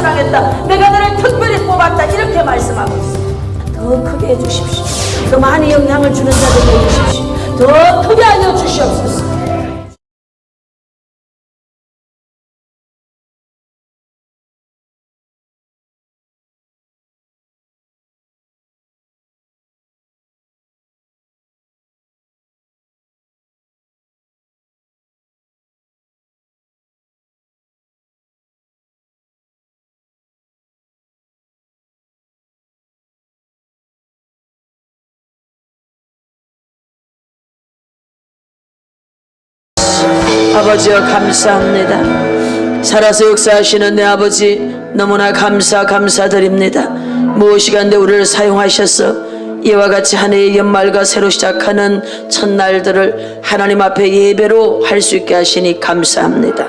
실천하겠다. 내가 너를 특별히 뽑았다. 이렇게 말씀하고 있습니다. 더 크게 해주십시오. 더 많이 영향을 주는 자들에게 해주십시오. 더 크게 하여 주시옵소서. 아버지여 감사합니다. 살아서 역사하시는 내 아버지 너무나 감사드립니다. 무엇이간데 우리를 사용하셔서 이와 같이 한 해의 연말과 새로 시작하는 첫날들을 하나님 앞에 예배로 할 수 있게 하시니 감사합니다.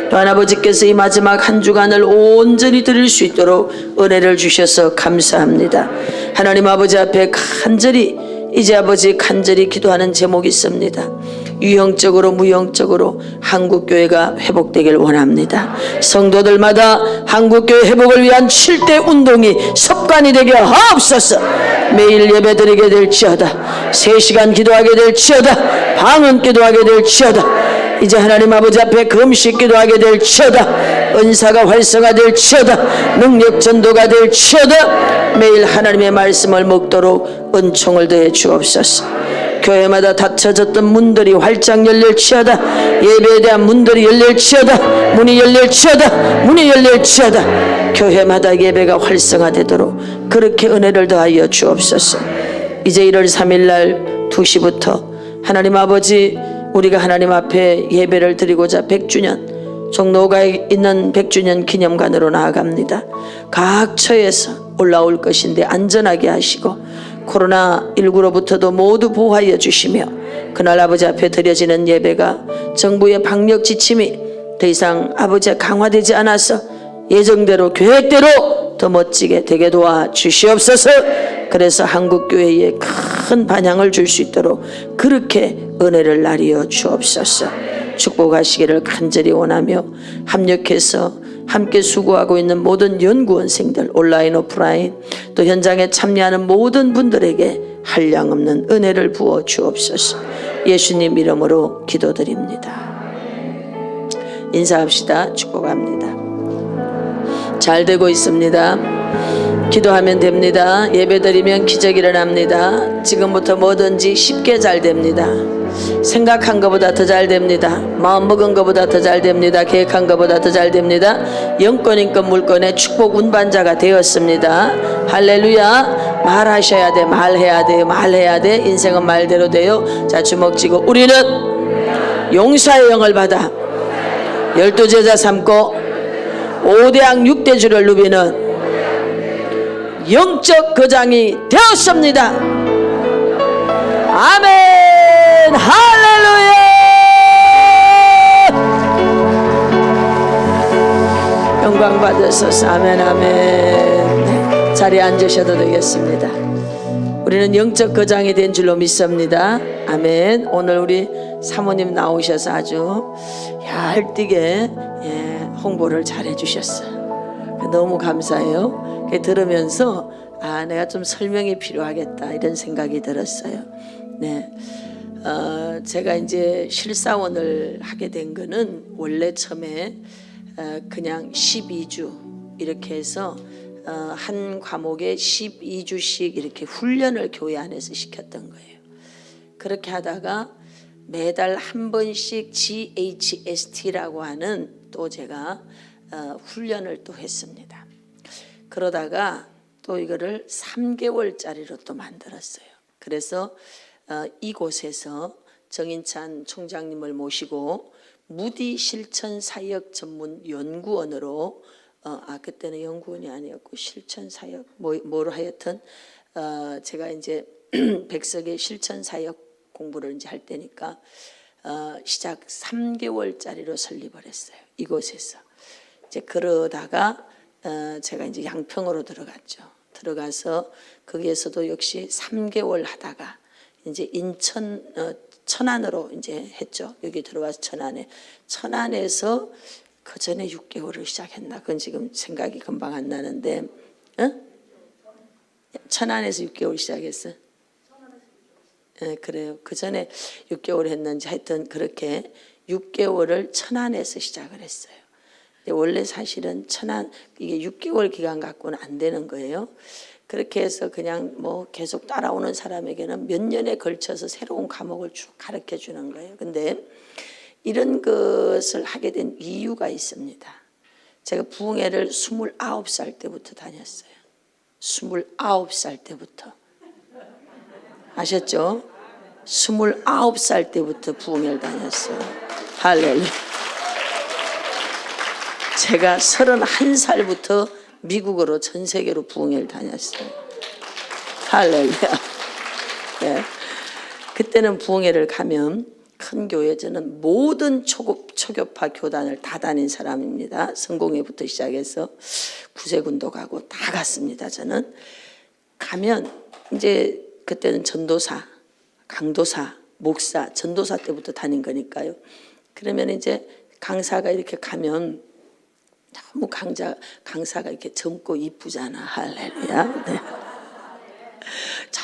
또한 아버지께서 이 마지막 한 주간을 온전히 드릴 수 있도록 은혜를 주셔서 감사합니다. 하나님 아버지 앞에 간절히 이제 아버지 간절히 기도하는 제목이 있습니다. 유형적으로 무형적으로 한국교회가 회복되길 원합니다. 성도들마다 한국교회 회복을 위한 7대 운동이 습관이 되게 하옵소서. 매일 예배드리게 될지어다. 3시간 기도하게 될지어다. 방언 기도하게 될지어다. 이제 하나님 아버지 앞에 금식 기도하게 될지어다. 은사가 활성화될지어다. 능력 전도가 될지어다. 매일 하나님의 말씀을 먹도록 은총을 더해 주옵소서. 교회마다 닫혀졌던 문들이 활짝 열릴지어다. 예배에 대한 문들이 열릴지어다. 문이 열릴지어다. 문이 열릴지어다. 교회마다 예배가 활성화되도록 그렇게 은혜를 더하여 주옵소서. 이제 1월 3일 날 2시부터 하나님 아버지 우리가 하나님 앞에 예배를 드리고자 100주년 종로가에 있는 100주년 기념관으로 나아갑니다. 각 처에서 올라올 것인데 안전하게 하시고 코로나19로부터도 모두 보호하여 주시며 그날 아버지 앞에 드려지는 예배가 정부의 방역 지침이 더 이상 아버지 강화되지 않아서 예정대로 계획대로 더 멋지게 되게 도와 주시옵소서. 그래서 한국교회에 큰 반향을 줄 수 있도록 그렇게 은혜를 나리어 주옵소서. 축복하시기를 간절히 원하며 합력해서 함께 수고하고 있는 모든 연구원생들 온라인 오프라인 또 현장에 참여하는 모든 분들에게 한량없는 은혜를 부어 주옵소서. 예수님 이름으로 기도드립니다. 인사합시다. 축복합니다. 잘 되고 있습니다. 기도하면 됩니다. 예배드리면 기적이 일어납니다. 지금부터 뭐든지 쉽게 잘 됩니다. 생각한 것보다 더 잘 됩니다. 마음 먹은 것보다 더 잘 됩니다. 계획한 것보다 더 잘 됩니다. 영권 인권 물권의 축복 운반자가 되었습니다. 할렐루야. 말하셔야 돼. 말해야 돼. 말해야 돼. 인생은 말대로 돼요. 자, 주먹 쥐고 우리는 용사의 영을 받아 12제자 삼고 5대왕 6대주를 누비는 영적 거장이 되었습니다. 아멘. 할렐루야. 영광 받으소서. 아멘 아멘. 네, 자리에 앉으셔도 되겠습니다. 우리는 영적 거장이 된 줄로 믿습니다. 아멘. 오늘 우리 사모님 나오셔서 아주 얄띠게 홍보를 잘 해주셨어요. 너무 감사해요. 들으면서 내가 좀 설명이 필요하겠다 이런 생각이 들었어요. 네, 제가 이제 실사원을 하게 된 거는 원래 처음에 그냥 12주 이렇게 해서 한 과목에 12주씩 이렇게 훈련을 교회 안에서 시켰던 거예요. 그렇게 하다가 매달 한 번씩 GHST라고 하는 또 제가 훈련을 또 했습니다. 그러다가 또 이거를 3개월짜리로 또 만들었어요. 그래서 이곳에서 정인찬 총장님을 모시고 무디 실천 사역 전문 연구원으로 그때는 연구원이 아니었고 실천 사역 뭐로 하여튼 제가 이제 백석의 실천 사역 공부를 이제 할 때니까 시작 3개월짜리로 설립을 했어요. 이곳에서 이제 그러다가 제가 이제 양평으로 들어갔죠. 들어가서 거기에서도 역시 3개월 하다가 이제 천안으로 이제 했죠. 여기 들어와서 천안에서 그 전에 6개월을 시작했나? 그건 지금 생각이 금방 안 나는데, 어? 천안에서 6개월 시작했어. 네, 그래요. 그 전에 6개월 했는지 하여튼 그렇게 6개월을 천안에서 시작을 했어요. 근데 원래 사실은 천안 이게 6개월 기간 갖고는 안 되는 거예요. 그렇게 해서 그냥 뭐 계속 따라오는 사람에게는 몇 년에 걸쳐서 새로운 과목을 쭉 가르쳐 주는 거예요. 근데 이런 것을 하게 된 이유가 있습니다. 제가 부흥회를 29살 때부터 다녔어요. 29살 때부터. 아셨죠? 29살 때부터 부흥회를 다녔어요. 할렐루야. 제가 31살부터 미국으로 전 세계로 부흥회를 다녔어요. 할렐루야. 네. 그때는 부흥회를 가면 큰 교회, 저는 모든 초교파 교단을 다 다닌 사람입니다. 성공회부터 시작해서 구세군도 가고 다 갔습니다. 저는 가면 이제 그때는 전도사, 강도사, 목사, 전도사 때부터 다닌 거니까요. 그러면 이제 강사가 이렇게 가면 너무 강사가 이렇게 젊고 이쁘잖아. 할렐루야. 네. 저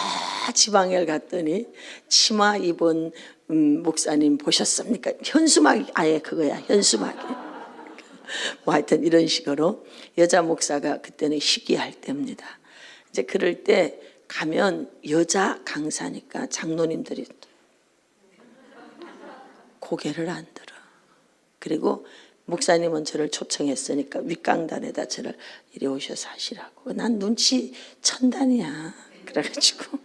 지방에 갔더니 치마 입은 목사님 보셨습니까? 현수막이 아예 그거야. 현수막이. 뭐 하여튼 이런 식으로 여자 목사가 그때는 희귀할 때입니다. 이제 그럴 때 가면 여자 강사니까 장로님들이 고개를 안 들어. 그리고 목사님은 저를 초청했으니까 윗강단에다 저를 이리 오셔서 하시라고. 난 눈치 천단이야. 그래가지고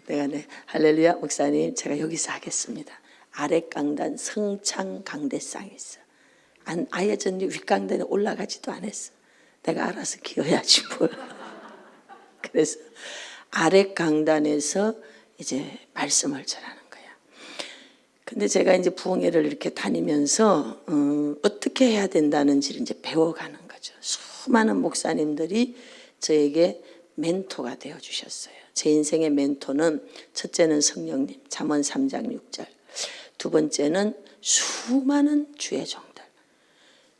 내가 할렐루야 목사님 제가 여기서 하겠습니다. 아랫강단 성창 강대상이 있어. 아예 전 윗강단에 올라가지도 않았어. 내가 알아서 기어야지 뭘. 그래서 아랫강단에서 이제 말씀을 전하는 거야. 근데 제가 이제 부흥회를 이렇게 다니면서 어떻게 해야 된다는지를 이제 배워가는 거죠. 수많은 목사님들이 저에게 멘토가 되어 주셨어요. 제 인생의 멘토는 첫째는 성령님, 잠언 3장 6절. 두 번째는 수많은 주의 종들.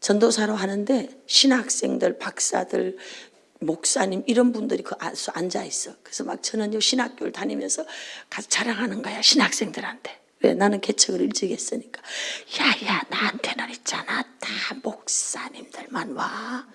전도사로 하는데 신학생들, 박사들, 목사님 이런 분들이 그 안에 앉아 있어. 그래서 막 저는 신학교를 다니면서 가서 자랑하는 거야. 신학생들한테. 왜? 나는 개척을 일찍 했으니까. 야야 나한테는 있잖아. 다 목사님들만 와.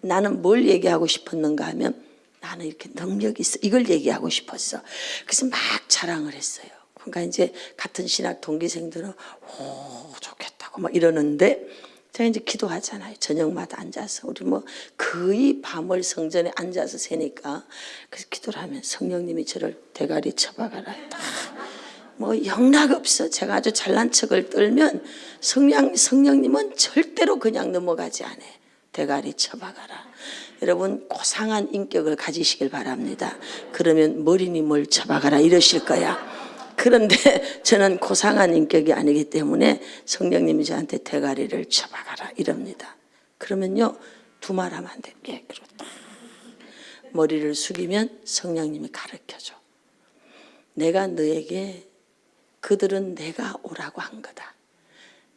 나는 뭘 얘기하고 싶었는가 하면 나는 이렇게 능력이 있어. 이걸 얘기하고 싶었어. 그래서 막 자랑을 했어요. 그러니까 이제 같은 신학 동기생들은 오 좋겠다고 막 이러는데 제가 이제 기도하잖아요. 저녁마다 앉아서 우리 뭐 거의 밤을 성전에 앉아서 새니까 그래서 기도를 하면 성령님이 저를 대가리 쳐박아라. 뭐 영락 없어. 제가 아주 잘난 척을 떨면 성령님은 절대로 그냥 넘어가지 않아. 대가리 쳐박아라. 여러분 고상한 인격을 가지시길 바랍니다. 그러면 머리니 뭘 쳐박아라 이러실 거야. 그런데 저는 고상한 인격이 아니기 때문에 성령님이 저한테 대가리를 쳐박아라 이럽니다. 그러면요 두 말 하면 안 돼. 그리고 딱 머리를 숙이면 성령님이 가르쳐줘. 내가 너에게 그들은 내가 오라고 한 거다.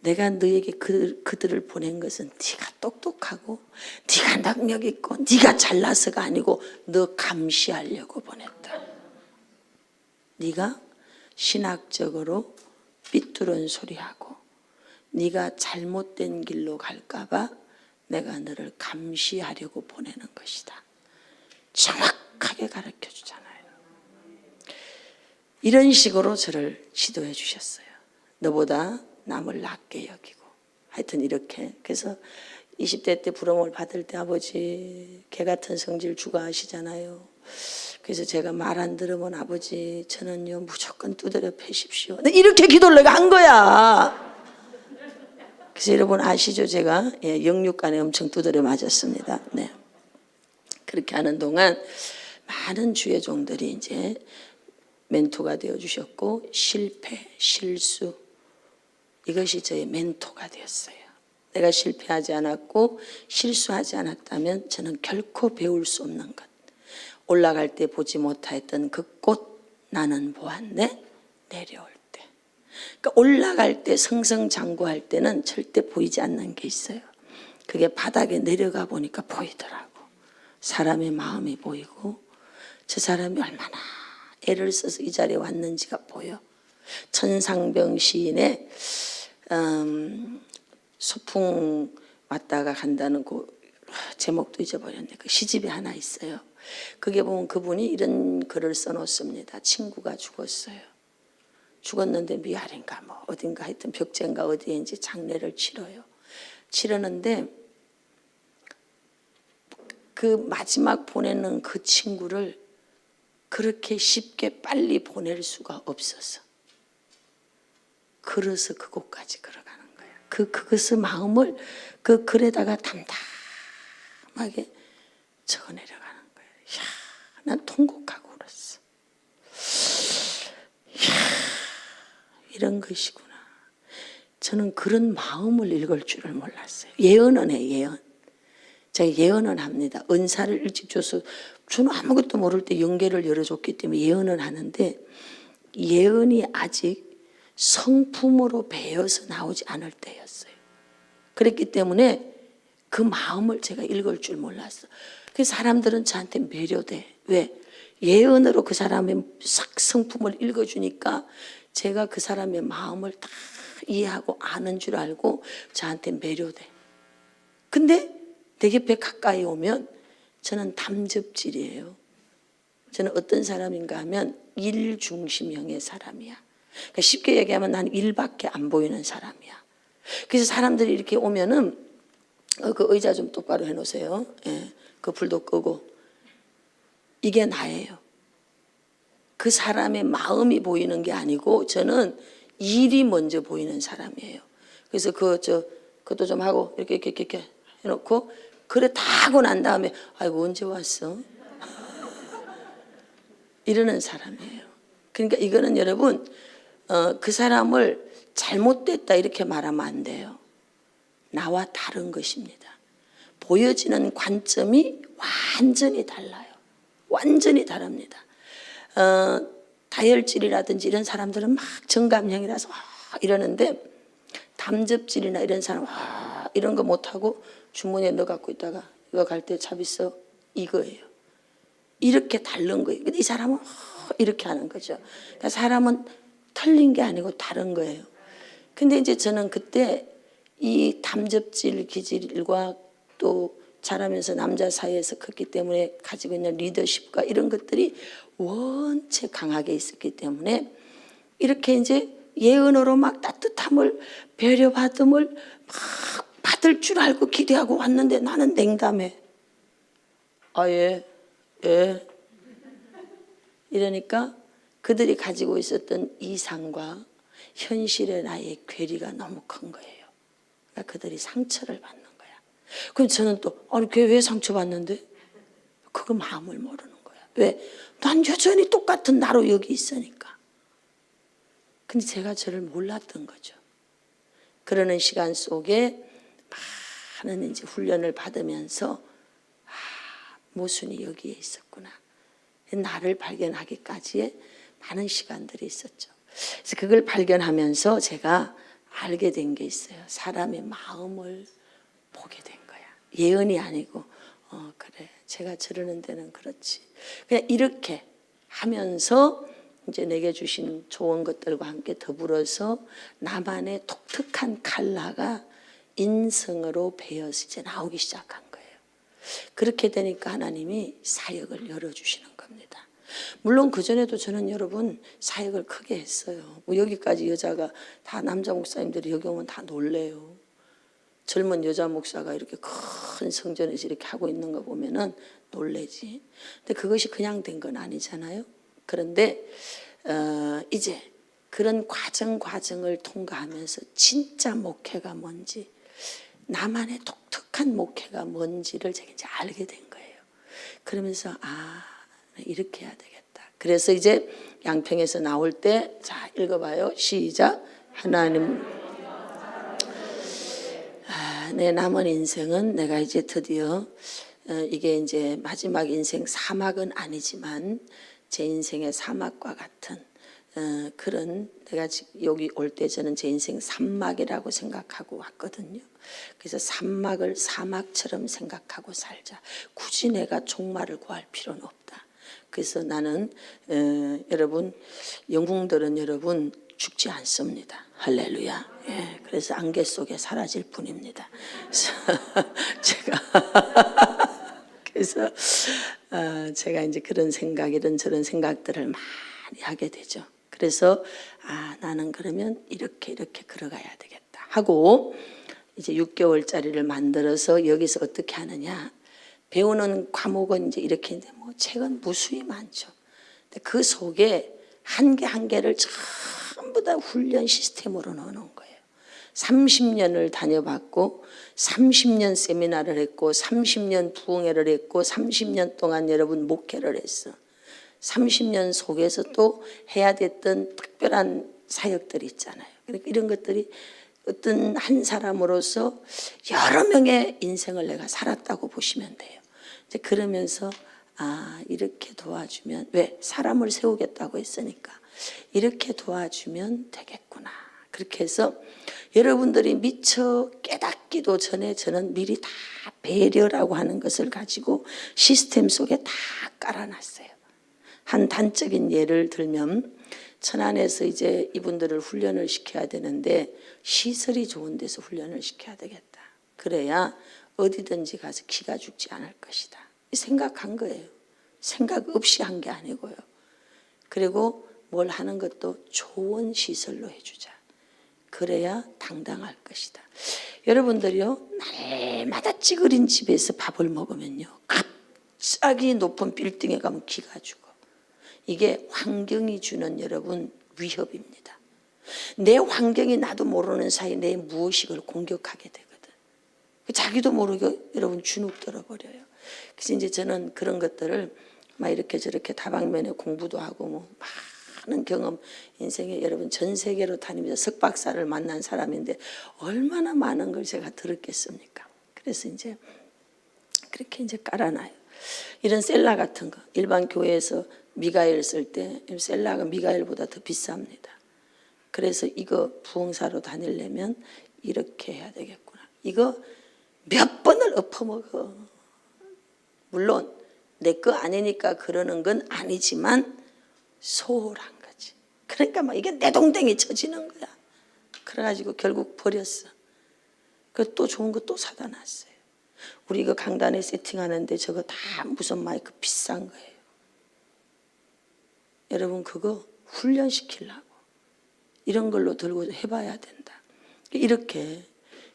내가 너에게 그들을 보낸 것은 네가 똑똑하고 네가 능력 있고 네가 잘나서가 아니고 너 감시하려고 보냈다. 네가 신학적으로 삐뚤은 소리하고 네가 잘못된 길로 갈까 봐 내가 너를 감시하려고 보내는 것이다. 정확하게 가르쳐 주잖아요. 이런 식으로 저를 지도해 주셨어요. 너보다 남을 낮게 여기고 하여튼 이렇게. 그래서 20대 때 부름을 받을 때 아버지 개 같은 성질 주가하시잖아요. 그래서 제가 말 안 들으면 아버지 저는요 무조건 두드려 패십시오. 이렇게 기도를 내가 한 거야. 그래서 여러분 아시죠? 제가 영육간에 엄청 두드려 맞았습니다. 네. 그렇게 하는 동안 많은 주의 종들이 이제 멘토가 되어 주셨고 실패, 실수 이것이 저의 멘토가 되었어요. 내가 실패하지 않았고 실수하지 않았다면 저는 결코 배울 수 없는 것. 올라갈 때 보지 못하였던 그 꽃 나는 보았네 내려올 때. 그러니까 올라갈 때 승승장구할 때는 절대 보이지 않는 게 있어요. 그게 바닥에 내려가 보니까 보이더라고. 사람의 마음이 보이고 저 사람이 얼마나 애를 써서 이 자리에 왔는지가 보여. 천상병 시인의 소풍 왔다가 간다는 그 제목도 잊어버렸네. 그 시집이 하나 있어요. 그게 보면 그분이 이런 글을 써놓습니다. 친구가 죽었어요. 죽었는데 미아린가 뭐 어딘가 하여튼 벽제인가 어디에인지 장례를 치러요. 치르는데 그 마지막 보내는 그 친구를 그렇게 쉽게 빨리 보낼 수가 없어서 걸어서 그곳까지 걸어가는 거예요. 그것의 마음을 그 글에다가 담담하게 적어 내려가는 거예요. 이야, 난 통곡하고 울었어. 이야, 이런 것이구나. 저는 그런 마음을 읽을 줄을 몰랐어요. 예언은 해, 예언. 제가 예언은 합니다. 은사를 일찍 줘서 저는 아무것도 모를 때 영계를 열어줬기 때문에 예언은 하는데 예언이 아직 성품으로 배어서 나오지 않을 때였어요. 그랬기 때문에 그 마음을 제가 읽을 줄 몰랐어. 그래서 사람들은 저한테 매료돼. 왜? 예언으로 그 사람의 싹 성품을 읽어주니까 제가 그 사람의 마음을 다 이해하고 아는 줄 알고 저한테 매료돼. 근데 내 곁에 가까이 오면 저는 담즙질이에요. 저는 어떤 사람인가 하면 일 중심형의 사람이야. 그러니까 쉽게 얘기하면 난 일밖에 안 보이는 사람이야. 그래서 사람들이 이렇게 오면은 그 의자 좀 똑바로 해놓으세요. 예, 그 불도 끄고. 이게 나예요. 그 사람의 마음이 보이는 게 아니고 저는 일이 먼저 보이는 사람이에요. 그래서 그것도 좀 하고 이렇게 해놓고 그래 다 하고 난 다음에 아이고 언제 왔어? 이러는 사람이에요. 그러니까 이거는 여러분 그 사람을 잘못됐다 이렇게 말하면 안 돼요. 나와 다른 것입니다. 보여지는 관점이 완전히 달라요. 완전히 다릅니다. 다혈질이라든지 이런 사람들은 막 정감형이라서 이러는데 담즙질이나 이런 사람 이런 거 못하고 주머니에 넣어 갖고 있다가 이거 갈 때 잡있어 이거예요. 이렇게 다른 거예요. 근데 이 사람은 이렇게 하는 거죠. 그러니까 사람은 틀린 게 아니고 다른 거예요. 근데 이제 저는 그때 이 담즙질 기질과 또 자라면서 남자 사이에서 컸기 때문에 가지고 있는 리더십과 이런 것들이 원체 강하게 있었기 때문에 이렇게 이제 예언으로 막 따뜻함을 배려받음을 막 받을 줄 알고 기대하고 왔는데 나는 냉담해. 예. 이러니까 그들이 가지고 있었던 이상과 현실의 나의 괴리가 너무 큰 거예요. 그러니까 그들이 상처를 받는 거야. 그럼 저는 또 아니 걔 왜 상처받는데? 그거 마음을 모르는 거야. 왜? 난 여전히 똑같은 나로 여기 있으니까. 근데 제가 저를 몰랐던 거죠. 그러는 시간 속에 많은 이제 훈련을 받으면서 모순이 여기에 있었구나. 나를 발견하기까지의 많은 시간들이 있었죠. 그래서 그걸 발견하면서 제가 알게 된 게 있어요. 사람의 마음을 보게 된 거야. 예언이 아니고 그래 제가 저러는 데는 그렇지. 그냥 이렇게 하면서 이제 내게 주신 좋은 것들과 함께 더불어서 나만의 독특한 컬러가 인성으로 배어서 이제 나오기 시작한 거예요. 그렇게 되니까 하나님이 사역을 열어주시는 겁니다. 물론 그전에도 저는 여러분 사역을 크게 했어요. 뭐 여기까지 여자가 다 남자 목사님들이 여기 오면 다 놀래요. 젊은 여자 목사가 이렇게 큰 성전에서 이렇게 하고 있는 거 보면은 놀래지. 근데 그것이 그냥 된 건 아니잖아요. 그런데 이제 그런 과정을 통과하면서 진짜 목회가 뭔지 나만의 독특한 목회가 뭔지를 제가 이제 알게 된 거예요. 그러면서 이렇게 해야 되겠다. 그래서 이제 양평에서 나올 때 자 읽어봐요. 시작. 하나님 내 남은 인생은 내가 이제 드디어 이게 이제 마지막 인생 사막은 아니지만 제 인생의 사막과 같은 그런 내가 지금 여기 올 때 저는 제 인생 산막이라고 생각하고 왔거든요. 그래서 산막을 사막처럼 생각하고 살자. 굳이 내가 종말을 구할 필요는 없다. 그래서 나는 여러분 영웅들은 여러분 죽지 않습니다. 할렐루야. 예, 그래서 안개 속에 사라질 뿐입니다. 그래서 제가 이제 그런 생각 이런저런 생각들을 많이 하게 되죠. 그래서 나는 그러면 이렇게 걸어가야 되겠다 하고 이제 6개월짜리를 만들어서 여기서 어떻게 하느냐. 배우는 과목은 이제 이렇게 있는데 뭐 책은 무수히 많죠. 근데 그 속에 한 개 한 개를 전부 다 훈련 시스템으로 넣어놓은 거예요. 30년을 다녀봤고 30년 세미나를 했고 30년 부흥회를 했고 30년 동안 여러분 목회를 했어. 30년 속에서 또 해야 됐던 특별한 사역들이 있잖아요. 그러니까 이런 것들이 어떤 한 사람으로서 여러 명의 인생을 내가 살았다고 보시면 돼요. 이제 그러면서 이렇게 도와주면 왜 사람을 세우겠다고 했으니까 이렇게 도와주면 되겠구나. 그렇게 해서 여러분들이 미처 깨닫기도 전에 저는 미리 다 배려라고 하는 것을 가지고 시스템 속에 다 깔아놨어요. 한 단적인 예를 들면 천안에서 이제 이분들을 훈련을 시켜야 되는데 시설이 좋은 데서 훈련을 시켜야 되겠다. 그래야 어디든지 가서 기가 죽지 않을 것이다. 생각한 거예요. 생각 없이 한 게 아니고요. 그리고 뭘 하는 것도 좋은 시설로 해주자. 그래야 당당할 것이다. 여러분들이요, 날마다 찌그린 집에서 밥을 먹으면요, 갑자기 높은 빌딩에 가면 기가 죽어. 이게 환경이 주는 여러분 위협입니다. 내 환경이 나도 모르는 사이 내 무의식을 공격하게 되거든. 자기도 모르게 여러분 주눅 들어버려요. 그래서 이제 저는 그런 것들을 막 이렇게 저렇게 다방면에 공부도 하고 뭐 많은 경험 인생에 여러분 전 세계로 다니면서 석박사를 만난 사람인데 얼마나 많은 걸 제가 들었겠습니까? 그래서 이제 그렇게 이제 깔아놔요. 이런 셀라 같은 거 일반 교회에서 미가엘 쓸 때 셀라가 미가엘보다 더 비쌉니다. 그래서 이거 부흥사로 다니려면 이렇게 해야 되겠구나. 이거 몇 번을 엎어먹어. 물론 내 거 아니니까 그러는 건 아니지만 소홀한 거지. 그러니까 막 이게 내동댕이 쳐지는 거야. 그래가지고 결국 버렸어. 그 또 좋은 거 또 사다 놨어요. 우리 이거 강단에 세팅하는데 저거 다 무슨 마이크 비싼 거예요. 여러분 그거 훈련시키려고 이런 걸로 들고 해봐야 된다. 이렇게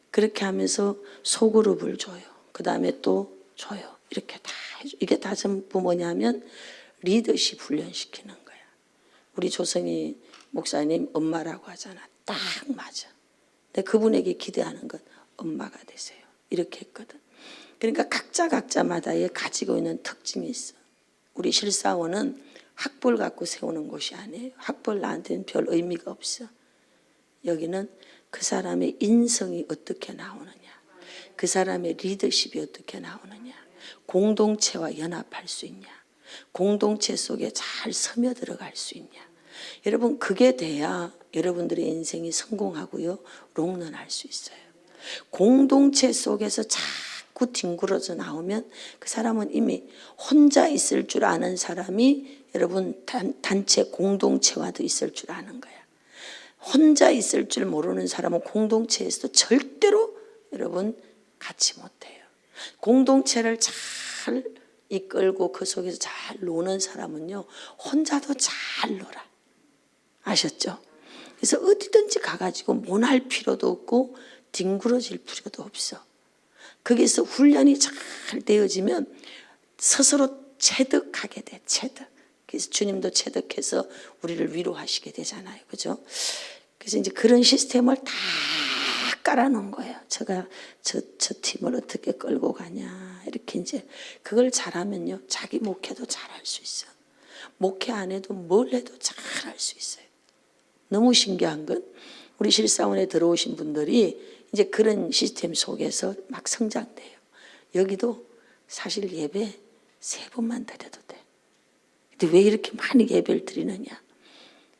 그렇게 하면서 소그룹을 줘요. 그 다음에 또 줘요. 이렇게 다 해줘. 이게 다 전부 뭐냐면 리더십 훈련시키는 거야. 우리 조성희 목사님 엄마라고 하잖아. 딱 맞아. 근데 그분에게 기대하는 건 엄마가 되세요. 이렇게 했거든. 그러니까 각자마다의 가지고 있는 특징이 있어. 우리 실사원은 학벌 갖고 세우는 곳이 아니에요. 학벌 나한테는 별 의미가 없어. 여기는 그 사람의 인성이 어떻게 나오느냐, 그 사람의 리더십이 어떻게 나오느냐, 공동체와 연합할 수 있냐, 공동체 속에 잘 스며들어갈 수 있냐. 여러분 그게 돼야 여러분들의 인생이 성공하고요 롱런할 수 있어요. 공동체 속에서 자꾸 뒹굴어져 나오면 그 사람은 이미 혼자 있을 줄 아는 사람이 여러분 단체 공동체와도 있을 줄 아는 거야. 혼자 있을 줄 모르는 사람은 공동체에서도 절대로 여러분 같이 못해요. 공동체를 잘 이끌고 그 속에서 잘 노는 사람은요 혼자도 잘 놀아. 아셨죠? 그래서 어디든지 가가지고 모날 필요도 없고 뒹굴어질 필요도 없어. 거기서 훈련이 잘 되어지면 스스로 체득하게 돼. 체득. 그래서 주님도 체득해서 우리를 위로하시게 되잖아요. 그죠? 그래서 이제 그런 시스템을 다 깔아놓은 거예요. 제가 저 팀을 어떻게 끌고 가냐. 이렇게 이제 그걸 잘하면요. 자기 목회도 잘할 수 있어. 목회 안 해도 뭘 해도 잘할 수 있어요. 너무 신기한 건 우리 실사원에 들어오신 분들이 이제 그런 시스템 속에서 막 성장돼요. 여기도 사실 예배 3번만 드려도 돼. 근데 왜 이렇게 많이 예배를 드리느냐?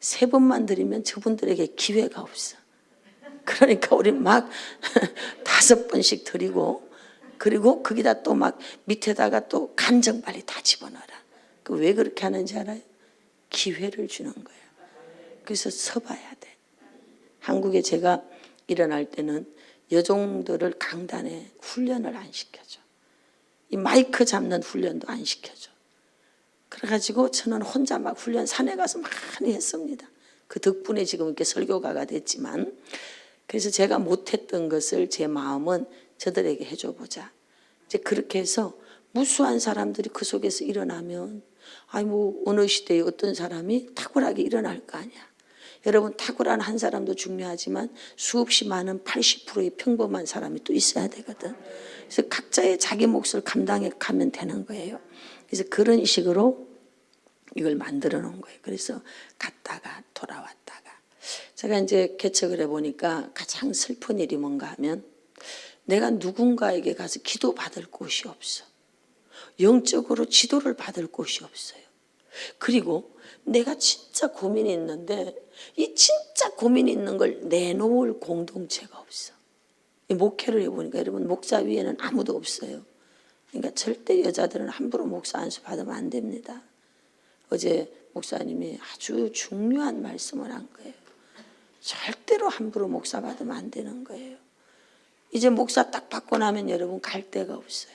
3번만 드리면 저분들에게 기회가 없어. 그러니까 우리 막 5번씩 드리고, 그리고 거기다 또 막 밑에다가 또 간정발리 다 집어넣어라. 그 왜 그렇게 하는지 알아요? 기회를 주는 거예요. 그래서 서봐야 돼. 한국에 제가 일어날 때는 여종들을 강단에 훈련을 안 시켜줘. 이 마이크 잡는 훈련도 안 시켜줘. 그래가지고 저는 혼자 막 훈련 산에 가서 많이 했습니다. 그 덕분에 지금 이렇게 설교가가 됐지만, 그래서 제가 못했던 것을 제 마음은 저들에게 해줘보자. 이제 그렇게 해서 무수한 사람들이 그 속에서 일어나면, 아니 뭐 어느 시대에 어떤 사람이 탁월하게 일어날 거 아니야. 여러분, 탁월한 한 사람도 중요하지만 수없이 많은 80%의 평범한 사람이 또 있어야 되거든. 그래서 각자의 자기 몫을 감당해 가면 되는 거예요. 그래서 그런 식으로 이걸 만들어 놓은 거예요. 그래서 갔다가 돌아왔다가, 제가 이제 개척을 해보니까 가장 슬픈 일이 뭔가 하면, 내가 누군가에게 가서 기도 받을 곳이 없어. 영적으로 지도를 받을 곳이 없어요. 그리고 내가 진짜 고민이 있는데 이 진짜 고민이 있는 걸 내놓을 공동체가 없어. 목회를 해보니까 여러분, 목사 위에는 아무도 없어요. 그러니까 절대 여자들은 함부로 목사 안수 받으면 안 됩니다. 어제 목사님이 아주 중요한 말씀을 한 거예요. 절대로 함부로 목사 받으면 안 되는 거예요. 이제 목사 딱 받고 나면 여러분 갈 데가 없어요.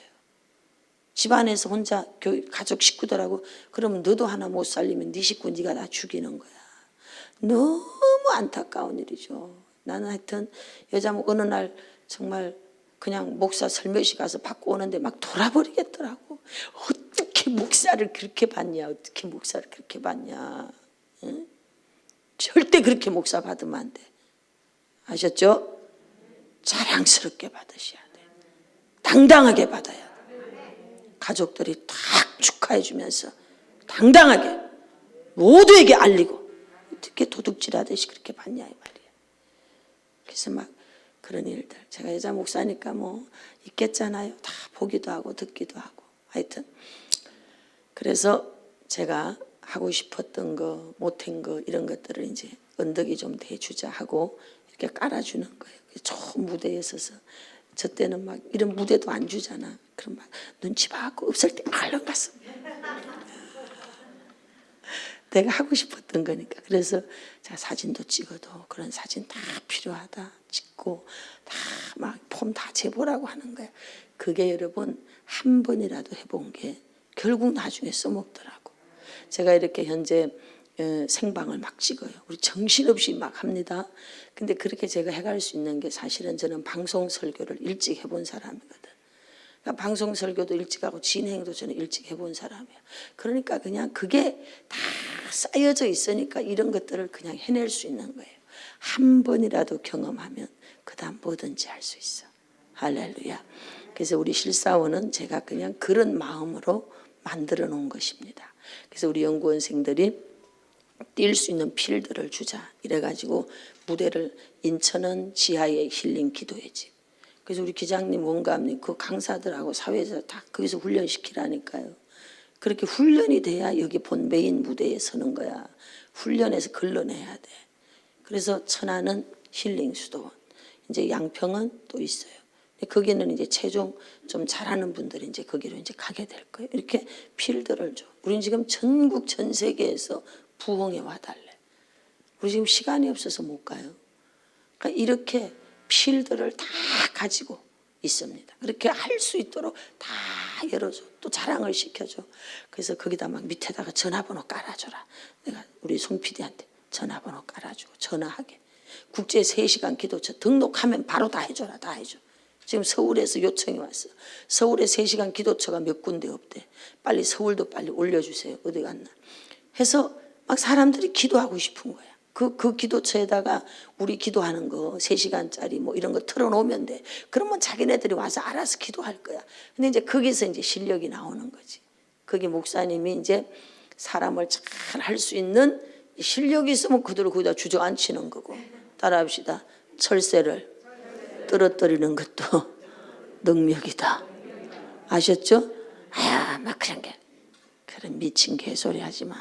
집안에서 혼자 가족 식구들하고, 그러면 너도 하나 못 살리면 네 식구 네가 다 죽이는 거야. 너무 안타까운 일이죠. 나는 하여튼 여자 어느 날 정말 그냥 목사 설교시 가서 받고 오는데 막 돌아버리겠더라고. 어떻게 목사를 그렇게 받냐, 어떻게 목사를 그렇게 받냐. 응? 절대 그렇게 목사 받으면 안 돼. 아셨죠? 자랑스럽게 받으셔야 돼. 당당하게 받아야 돼. 가족들이 딱 축하해 주면서 당당하게 모두에게 알리고, 어떻게 도둑질하듯이 그렇게 받냐 이 말이에요. 그래서 막 그런 일들, 제가 여자 목사니까 뭐 있겠잖아요. 다 보기도 하고 듣기도 하고. 하여튼 그래서 제가 하고 싶었던 거, 못한 거, 이런 것들을 이제 언덕이 좀 대주자 하고 이렇게 깔아주는 거예요. 좋은 무대에 서서, 저 때는 막 이런 무대도 안 주잖아. 그럼 막 눈치 봐갖고 없을 때 얼른 갔어. 내가 하고 싶었던 거니까. 그래서 제가 사진도 찍어도 그런 사진 다 필요하다 찍고 다 막 폼 다 재보라고 하는 거야. 그게 여러분 한 번이라도 해본 게 결국 나중에 써먹더라고. 제가 이렇게 현재 생방을 막 찍어요. 우리 정신없이 막 합니다. 근데 그렇게 제가 해갈 수 있는 게, 사실은 저는 방송 설교를 일찍 해본 사람이거든. 그러니까 방송 설교도 일찍 하고 진행도 저는 일찍 해본 사람이야. 그러니까 그냥 그게 다 쌓여져 있으니까 이런 것들을 그냥 해낼 수 있는 거예요. 한 번이라도 경험하면 그 다음 뭐든지 할 수 있어. 할렐루야. 그래서 우리 실사원은 제가 그냥 그런 마음으로 만들어 놓은 것입니다. 그래서 우리 연구원생들이 뛸 수 있는 필드를 주자 이래가지고 무대를, 인천은 지하의 힐링 기도의 집. 그래서 우리 기장님, 원감님, 그 강사들하고 사회에서 다 거기서 훈련시키라니까요. 그렇게 훈련이 돼야 여기 본 메인 무대에 서는 거야. 훈련해서 걸러내야 돼. 그래서 천안은 힐링 수도원, 이제 양평은 또 있어요. 거기는 이제 체중 좀 잘하는 분들이 이제 거기로 이제 가게 될 거예요. 이렇게 필드를 줘. 우리는 지금 전국 전 세계에서 부흥에 와달래. 우리 지금 시간이 없어서 못 가요. 그러니까 이렇게 필드를 다 가지고 있습니다. 그렇게 할 수 있도록 다 열어줘. 또 자랑을 시켜줘. 그래서 거기다 막 밑에다가 전화번호 깔아줘라. 내가 우리 송 PD한테 전화번호 깔아주고 전화하게. 국제 3시간 기도처 등록하면 바로 다 해줘라. 다 해줘. 지금 서울에서 요청이 왔어. 서울에 3시간 기도처가 몇 군데 없대. 빨리 서울도 빨리 올려주세요. 어디 갔나. 해서 막 사람들이 기도하고 싶은 거야. 그 기도처에다가 우리 기도하는 거 3시간짜리 뭐 이런 거 틀어놓으면 돼. 그러면 자기네들이 와서 알아서 기도할 거야. 근데 이제 거기서 이제 실력이 나오는 거지. 거기 목사님이 이제 사람을 잘 할 수 있는 실력이 있으면 그대로 거기다 주저앉히는 거고. 따라합시다. 철새를 떨어뜨리는 것도 능력이다. 아셨죠? 막 그런 게, 그런 미친 개소리 하지 마.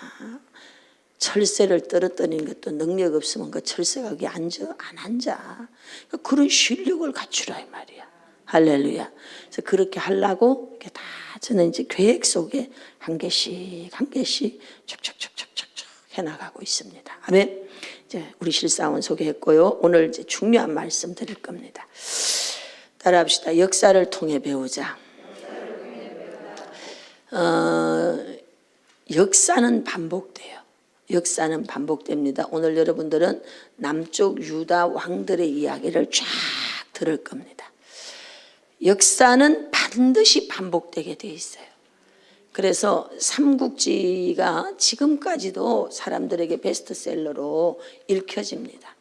철새를 떨어뜨리는 것도 능력 없으면 그 철새가 거기 안 앉아. 그런 실력을 갖추라 이 말이야. 할렐루야. 그래서 그렇게 하려고 이렇게 다 저는 이제 계획 속에 한 개씩 촉촉촉촉촉촉 해나가고 있습니다. 아멘. 이제 우리 실상은 소개했고요. 오늘 이제 중요한 말씀 드릴 겁니다. 따라합시다. 역사를 통해 배우자. 역사는 반복돼요. 역사는 반복됩니다. 오늘 여러분들은 남쪽 유다 왕들의 이야기를 쫙 들을 겁니다. 역사는 반드시 반복되게 돼 있어요. 그래서 삼국지가 지금까지도 사람들에게 베스트셀러로 읽혀집니다.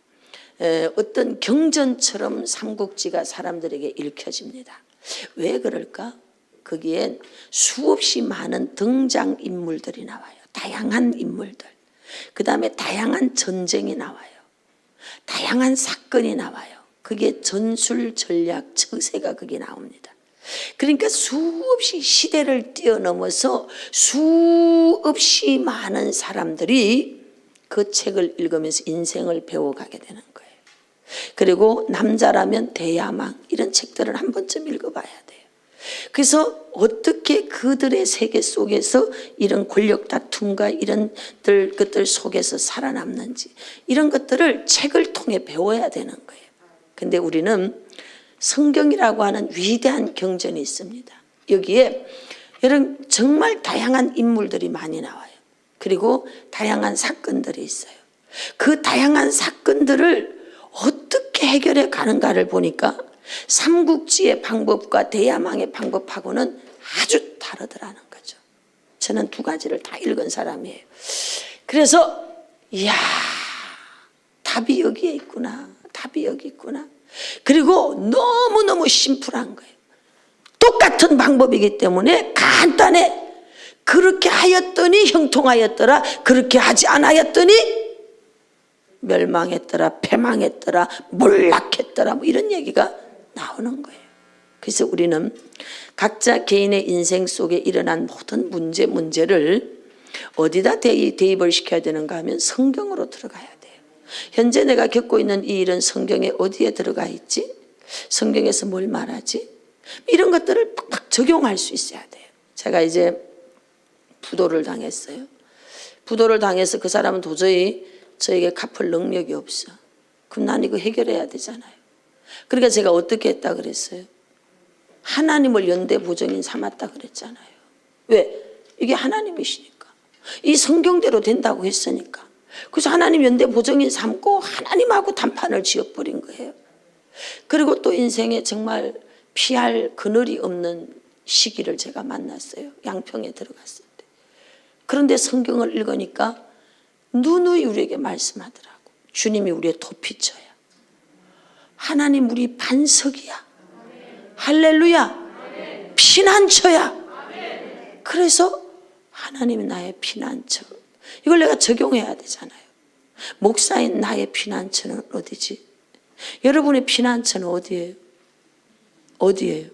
어떤 경전처럼 삼국지가 사람들에게 읽혀집니다. 왜 그럴까? 거기엔 수없이 많은 등장인물들이 나와요. 다양한 인물들. 그 다음에 다양한 전쟁이 나와요. 다양한 사건이 나와요. 그게 전술, 전략, 처세가 그게 나옵니다. 그러니까 수없이 시대를 뛰어넘어서 수없이 많은 사람들이 그 책을 읽으면서 인생을 배워가게 되는 거예요. 그리고 남자라면 대야망 이런 책들을 한 번쯤 읽어봐야 돼요. 그래서 어떻게 그들의 세계 속에서 이런 권력 다툼과 이런 것들 속에서 살아남는지 이런 것들을 책을 통해 배워야 되는 거예요. 근데 우리는 성경이라고 하는 위대한 경전이 있습니다. 여기에 여러분 정말 다양한 인물들이 많이 나와요. 그리고 다양한 사건들이 있어요. 그 다양한 사건들을 어떻게 해결해 가는가를 보니까 삼국지의 방법과 대야망의 방법하고는 아주 다르더라는 거죠. 저는 두 가지를 다 읽은 사람이에요. 그래서 이야, 답이 여기에 있구나. 답이 여기 있구나. 그리고 너무너무 심플한 거예요. 똑같은 방법이기 때문에 간단해. 그렇게 하였더니 형통하였더라. 그렇게 하지 않았더니 멸망했더라. 패망했더라. 몰락했더라. 뭐 이런 얘기가 나오는 거예요. 그래서 우리는 각자 개인의 인생 속에 일어난 모든 문제를 어디다 대입을 시켜야 되는가 하면 성경으로 들어가야 돼요. 현재 내가 겪고 있는 이 일은 성경에 어디에 들어가 있지? 성경에서 뭘 말하지? 이런 것들을 팍팍 적용할 수 있어야 돼요. 제가 이제 부도를 당했어요. 부도를 당해서 그 사람은 도저히 저에게 갚을 능력이 없어. 그럼 난 이거 해결해야 되잖아요. 그러니까 제가 어떻게 했다 그랬어요? 하나님을 연대 보증인 삼았다 그랬잖아요. 왜? 이게 하나님이시니까. 이 성경대로 된다고 했으니까. 그래서 하나님 연대 보증인 삼고 하나님하고 단판을 지어버린 거예요. 그리고 또 인생에 정말 피할 그늘이 없는 시기를 제가 만났어요. 양평에 들어갔을 때. 그런데 성경을 읽으니까 누누이 우리에게 말씀하더라고. 주님이 우리의 도피처야. 하나님 우리 반석이야. 할렐루야. 피난처야. 그래서 하나님이 나의 피난처. 이걸 내가 적용해야 되잖아요. 목사인 나의 피난처는 어디지? 여러분의 피난처는 어디예요? 어디예요?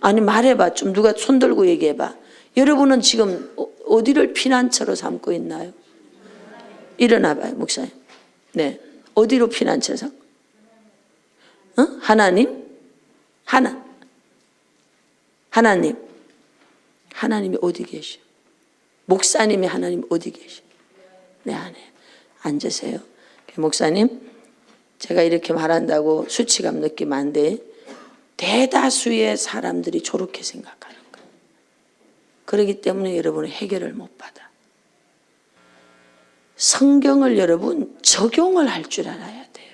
아니 말해봐. 좀 누가 손 들고 얘기해봐. 여러분은 지금 어디를 피난처로 삼고 있나요? 일어나봐요, 목사님. 네, 어디로 피난처 삼고? 하나님? 하나님. 하나님이 어디 계셔? 목사님이 하나님 어디 계셔? 내 안에. 앉으세요. 목사님, 제가 이렇게 말한다고 수치감 느끼면 안 돼. 대다수의 사람들이 저렇게 생각하는 거예요. 그렇기 때문에 여러분은 해결을 못 받아. 성경을 여러분 적용을 할 줄 알아야 돼요.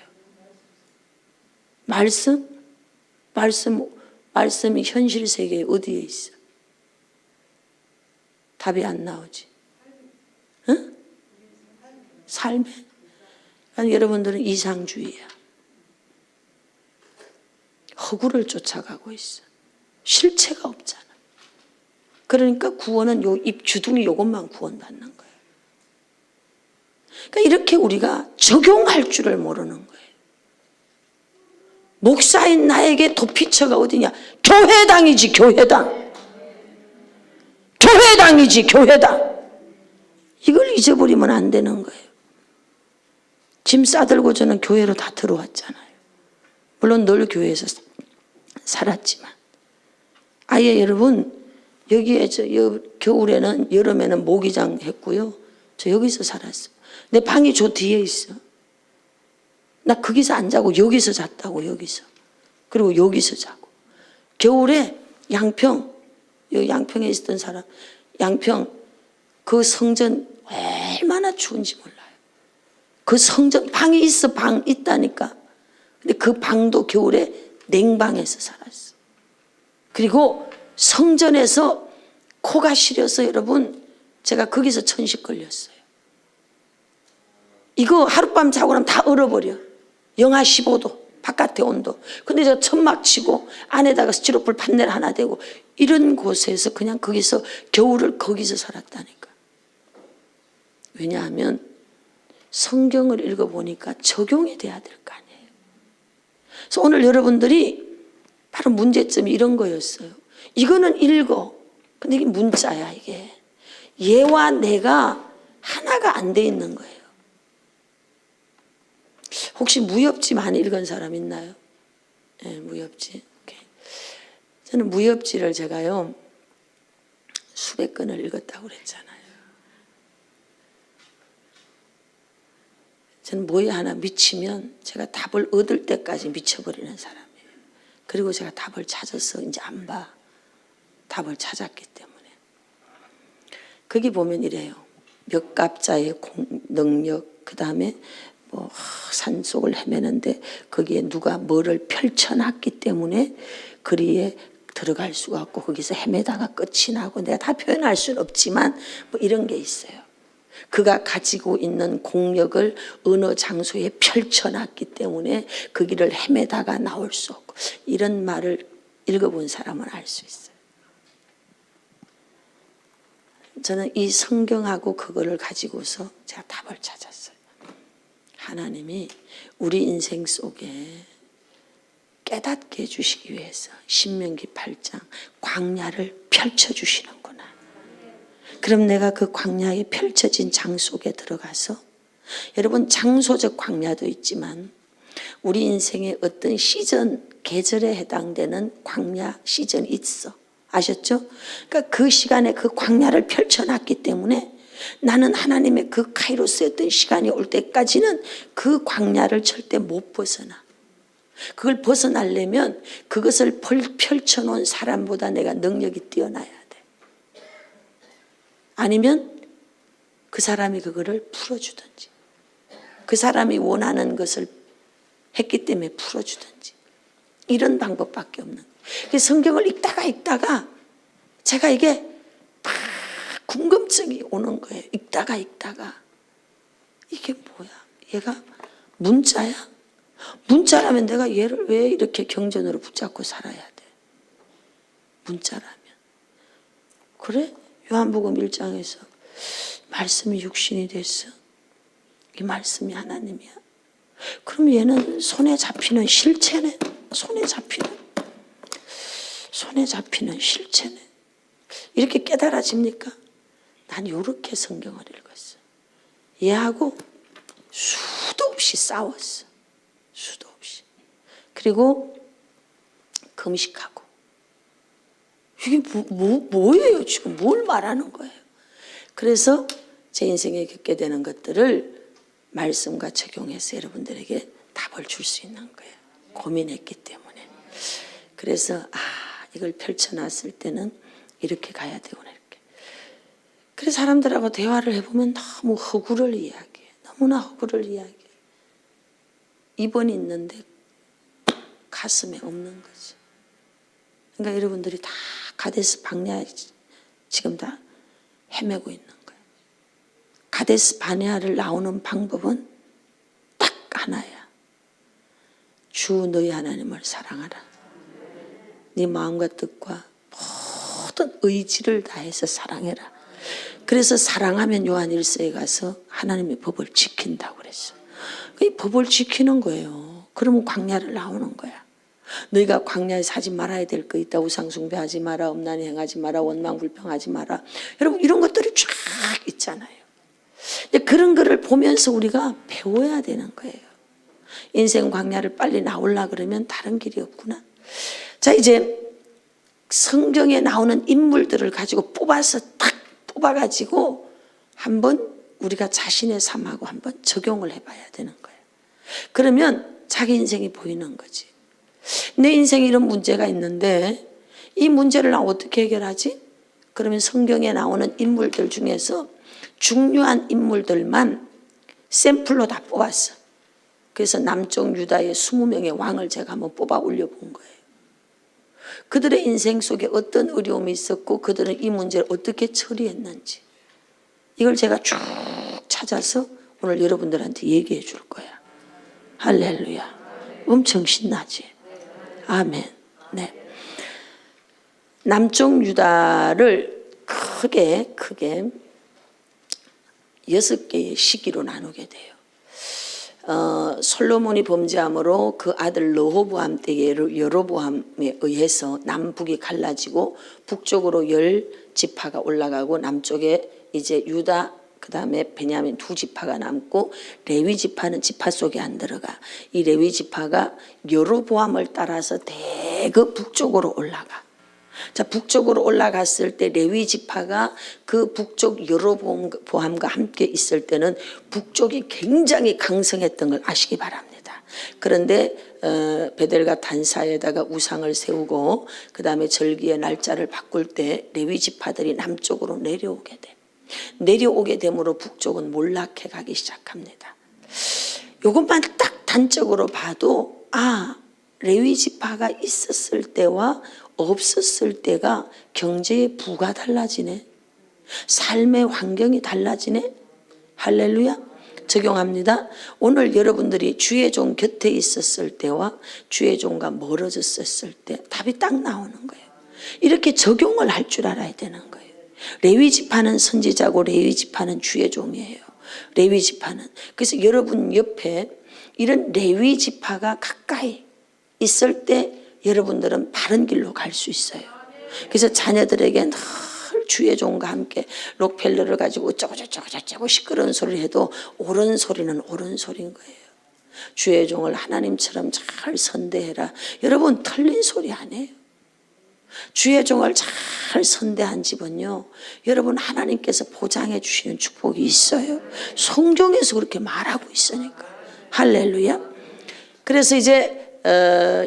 말씀이 현실 세계에 어디에 있어? 답이 안 나오지. 응? 삶에. 그러니까 여러분들은 이상주의야. 허구를 쫓아가고 있어. 실체가 없잖아. 그러니까 구원은 입 주둥이 요것만 구원받는 거예요. 그러니까 이렇게 우리가 적용할 줄을 모르는 거예요. 목사인 나에게 도피처가 어디냐? 교회당이지, 교회당. 교회당이지, 교회당. 이걸 잊어버리면 안 되는 거예요. 짐 싸들고 저는 교회로 다 들어왔잖아요. 물론 늘 교회에서 살았지만. 아예 여러분, 여기에 겨울에는, 여름에는 모기장 했고요. 저 여기서 살았어요. 내 방이 저 뒤에 있어. 나 거기서 안 자고 여기서 잤다고, 여기서. 그리고 여기서 자고. 겨울에 양평, 여기 양평에 있었던 사람, 양평 그 성전 얼마나 추운지 몰라요. 그 성전 방이 있어, 방 있다니까. 근데 그 방도 겨울에 냉방에서 살았어. 그리고 성전에서 코가 시려서 여러분, 제가 거기서 천식 걸렸어요. 이거 하룻밤 자고 나면 다 얼어버려. 영하 15도 바깥의 온도. 근데 제가 천막 치고 안에다가 스티로폴 판넬 하나 대고 이런 곳에서 그냥 거기서 겨울을 거기서 살았다니까. 왜냐하면 성경을 읽어보니까 적용이 돼야 될 거 아니에요. 그래서 오늘 여러분들이 바로 문제점이 이런 거였어요. 이거는 읽어. 근데 이게 문자야, 이게. 얘와 내가 하나가 안 돼 있는 거예요. 혹시 무협지 많이 읽은 사람 있나요? 네, 무협지. 오케이. 저는 무협지를 제가요, 수백 권을 읽었다고 그랬잖아요. 저는 뭐에 하나 미치면 제가 답을 얻을 때까지 미쳐버리는 사람이에요. 그리고 제가 답을 찾아서 이제 안 봐. 답을 찾았기 때문에. 거기 보면 이래요. 몇 갑자의 능력, 그 다음에 뭐 산속을 헤매는데 거기에 누가 뭐를 펼쳐놨기 때문에 거리에 들어갈 수가 없고 거기서 헤매다가 끝이 나고, 내가 다 표현할 수는 없지만 뭐 이런 게 있어요. 그가 가지고 있는 공력을 어느 장소에 펼쳐놨기 때문에 그 길을 헤매다가 나올 수 없고, 이런 말을 읽어본 사람은 알 수 있어요. 저는 이 성경하고 그거를 가지고서 제가 답을 찾았어요. 하나님이 우리 인생 속에 깨닫게 해주시기 위해서 신명기 8장 광야를 펼쳐주시는구나. 그럼 내가 그 광야에 펼쳐진 장 속에 들어가서, 여러분 장소적 광야도 있지만 우리 인생의 어떤 시즌, 계절에 해당되는 광야 시즌이 있어. 아셨죠? 그러니까 그 시간에 그 광야를 펼쳐놨기 때문에 나는 하나님의 그 카이로스였던 시간이 올 때까지는 그 광야를 절대 못 벗어나. 그걸 벗어나려면 그것을 펼쳐놓은 사람보다 내가 능력이 뛰어나야 돼. 아니면 그 사람이 그거를 풀어주든지, 그 사람이 원하는 것을 했기 때문에 풀어주든지, 이런 방법밖에 없는 거예요. 그래서 성경을 읽다가 제가 이게 막 궁금증이 오는 거예요. 읽다가 이게 뭐야? 얘가 문자야? 문자라면 내가 얘를 왜 이렇게 경전으로 붙잡고 살아야 돼? 문자라면. 그래? 요한복음 1장에서 말씀이 육신이 됐어. 이 말씀이 하나님이야. 그럼 얘는 손에 잡히는 실체네. 손에 잡히는 실체네. 이렇게 깨달아집니까? 난 이렇게 성경을 읽었어. 얘하고 수도 없이 싸웠어. 수도 없이. 그리고 금식하고. 이게 뭐예요? 지금 뭘 말하는 거예요? 그래서 제 인생에 겪게 되는 것들을 말씀과 적용해서 여러분들에게 답을 줄 수 있는 거예요. 고민했기 때문에. 그래서 이걸 펼쳐놨을 때는 이렇게 가야 되구나, 이렇게. 그래서 사람들하고 대화를 해보면 너무 허구를 이야기해. 너무나 허구를 이야기해. 입은 있는데 가슴에 없는 거지. 그러니까 여러분들이 다 가데스 바네아에 지금 다 헤매고 있는 거예요. 가데스 바네아를 나오는 방법은 딱 하나야. 주 너희 하나님을 사랑하라. 네 마음과 뜻과 모든 의지를 다해서 사랑해라. 그래서 사랑하면 요한 1서에 가서 하나님의 법을 지킨다고 그랬어. 이 법을 지키는 거예요. 그러면 광야를 나오는 거야. 너희가 광야에서 하지 말아야 될 거 있다. 우상숭배하지 마라. 엄난히 행하지 마라. 원망불평하지 마라. 여러분 이런 것들이 쫙 있잖아요. 근데 그런 거를 보면서 우리가 배워야 되는 거예요. 인생 광야를 빨리 나오려 그러면 다른 길이 없구나. 자, 이제 성경에 나오는 인물들을 가지고 뽑아서 딱 뽑아가지고 한번 우리가 자신의 삶하고 한번 적용을 해봐야 되는 거예요. 그러면 자기 인생이 보이는 거지. 내 인생에 이런 문제가 있는데 이 문제를 나 어떻게 해결하지? 그러면 성경에 나오는 인물들 중에서 중요한 인물들만 샘플로 다 뽑았어. 그래서 남쪽 유다의 20명의 왕을 제가 한번 뽑아 올려본 거예요. 그들의 인생 속에 어떤 어려움이 있었고 그들은 이 문제를 어떻게 처리했는지 이걸 제가 쭉 찾아서 오늘 여러분들한테 얘기해 줄 거야. 할렐루야. 엄청 신나지? 아멘. 네. 남쪽 유다를 크게 6개의 시기로 나누게 돼요. 솔로몬이 범죄함으로 그 아들 르호보암 때에 여로보암에 의해서 남북이 갈라지고 북쪽으로 10지파가 올라가고 남쪽에 이제 유다 그 다음에 베냐민 2지파가 남고 레위 지파는 지파 속에 안 들어가. 이 레위 지파가 여로보암을 따라서 대거 북쪽으로 올라가. 자, 북쪽으로 올라갔을 때 레위 지파가 그 북쪽 여로보암과 함께 있을 때는 북쪽이 굉장히 강성했던 걸 아시기 바랍니다. 그런데 베델과 단사에다가 우상을 세우고 그 다음에 절기의 날짜를 바꿀 때 레위 지파들이 남쪽으로 내려오게 돼. 내려오게 되므로 북쪽은 몰락해 가기 시작합니다. 이것만 딱 단적으로 봐도 레위 지파가 있었을 때와 없었을 때가 경제의 부가 달라지네. 삶의 환경이 달라지네. 할렐루야. 적용합니다. 오늘 여러분들이 주의 종 곁에 있었을 때와 주의 종과 멀어졌을 때 답이 딱 나오는 거예요. 이렇게 적용을 할 줄 알아야 되는 거예요. 레위 지파는 선지자고 레위 지파는 주의 종이에요. 레위 지파는. 그래서 여러분 옆에 이런 레위 지파가 가까이 있을 때 여러분들은 바른 길로 갈 수 있어요. 그래서 자녀들에게 늘 주의 종과 함께 록펠러를 가지고 어쩌고 시끄러운 소리를 해도 옳은 소리는 옳은 소리인 거예요. 주의 종을 하나님처럼 잘 선대해라. 여러분 틀린 소리 아니에요. 주의 종을 잘 선대한 집은요, 여러분 하나님께서 보장해 주시는 축복이 있어요. 성경에서 그렇게 말하고 있으니까. 할렐루야. 그래서 이제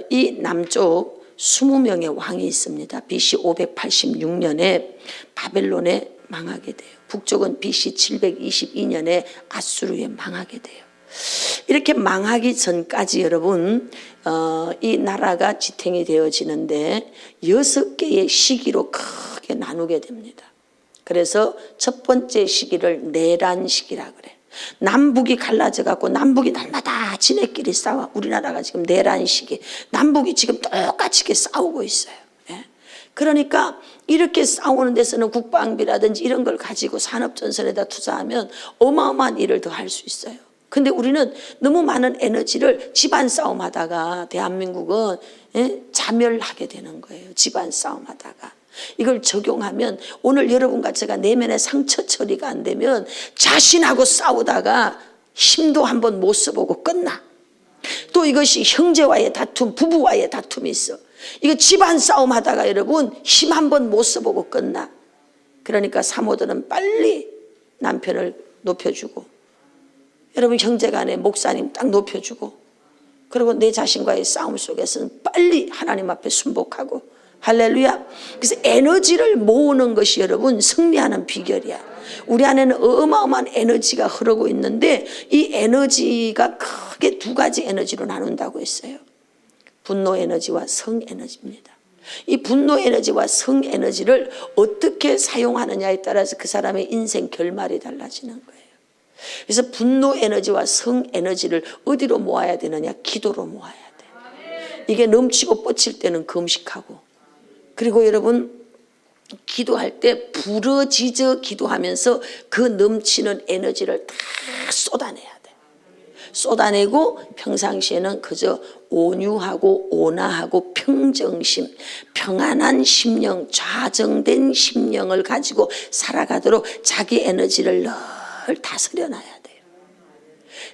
이 남쪽 20명의 왕이 있습니다. BC 586년에 바벨론에 망하게 돼요. 북쪽은 BC 722년에 아수르에 망하게 돼요. 이렇게 망하기 전까지 여러분 이 나라가 지탱이 되어지는데 6개의 시기로 크게 나누게 됩니다. 그래서 첫 번째 시기를 내란 시기라 그래. 남북이 갈라져 갖고 남북이 날마다 지네끼리 싸워. 우리나라가 지금 내란 시기, 남북이 지금 똑같이 싸우고 있어요. 예? 그러니까 이렇게 싸우는 데서는 국방비라든지 이런 걸 가지고 산업전선에다 투자하면 어마어마한 일을 더 할 수 있어요. 근데 우리는 너무 많은 에너지를 집안 싸움 하다가 대한민국은 자멸하게 되는 거예요. 집안 싸움 하다가. 이걸 적용하면 오늘 여러분과 제가 내면의 상처 처리가 안 되면 자신하고 싸우다가 힘도 한번 못 써보고 끝나. 또 이것이 형제와의 다툼, 부부와의 다툼이 있어. 이거 집안 싸움 하다가 여러분 힘 한번 못 써보고 끝나. 그러니까 사모들은 빨리 남편을 높여주고, 여러분 형제간에 목사님 딱 높여주고, 그리고 내 자신과의 싸움 속에서는 빨리 하나님 앞에 순복하고. 할렐루야. 그래서 에너지를 모으는 것이 여러분 승리하는 비결이야. 우리 안에는 어마어마한 에너지가 흐르고 있는데 이 에너지가 크게 2가지 에너지로 나눈다고 했어요. 분노 에너지와 성 에너지입니다. 이 분노 에너지와 성 에너지를 어떻게 사용하느냐에 따라서 그 사람의 인생 결말이 달라지는 거예요. 그래서 분노 에너지와 성 에너지를 어디로 모아야 되느냐? 기도로 모아야 돼. 이게 넘치고 뻗칠 때는 금식하고, 그리고 여러분 기도할 때 부르짖어 기도하면서 그 넘치는 에너지를 다 쏟아내야 돼. 쏟아내고 평상시에는 그저 온유하고 온화하고 평정심, 평안한 심령, 좌정된 심령을 가지고 살아가도록 자기 에너지를 늘 다스려놔야 돼요.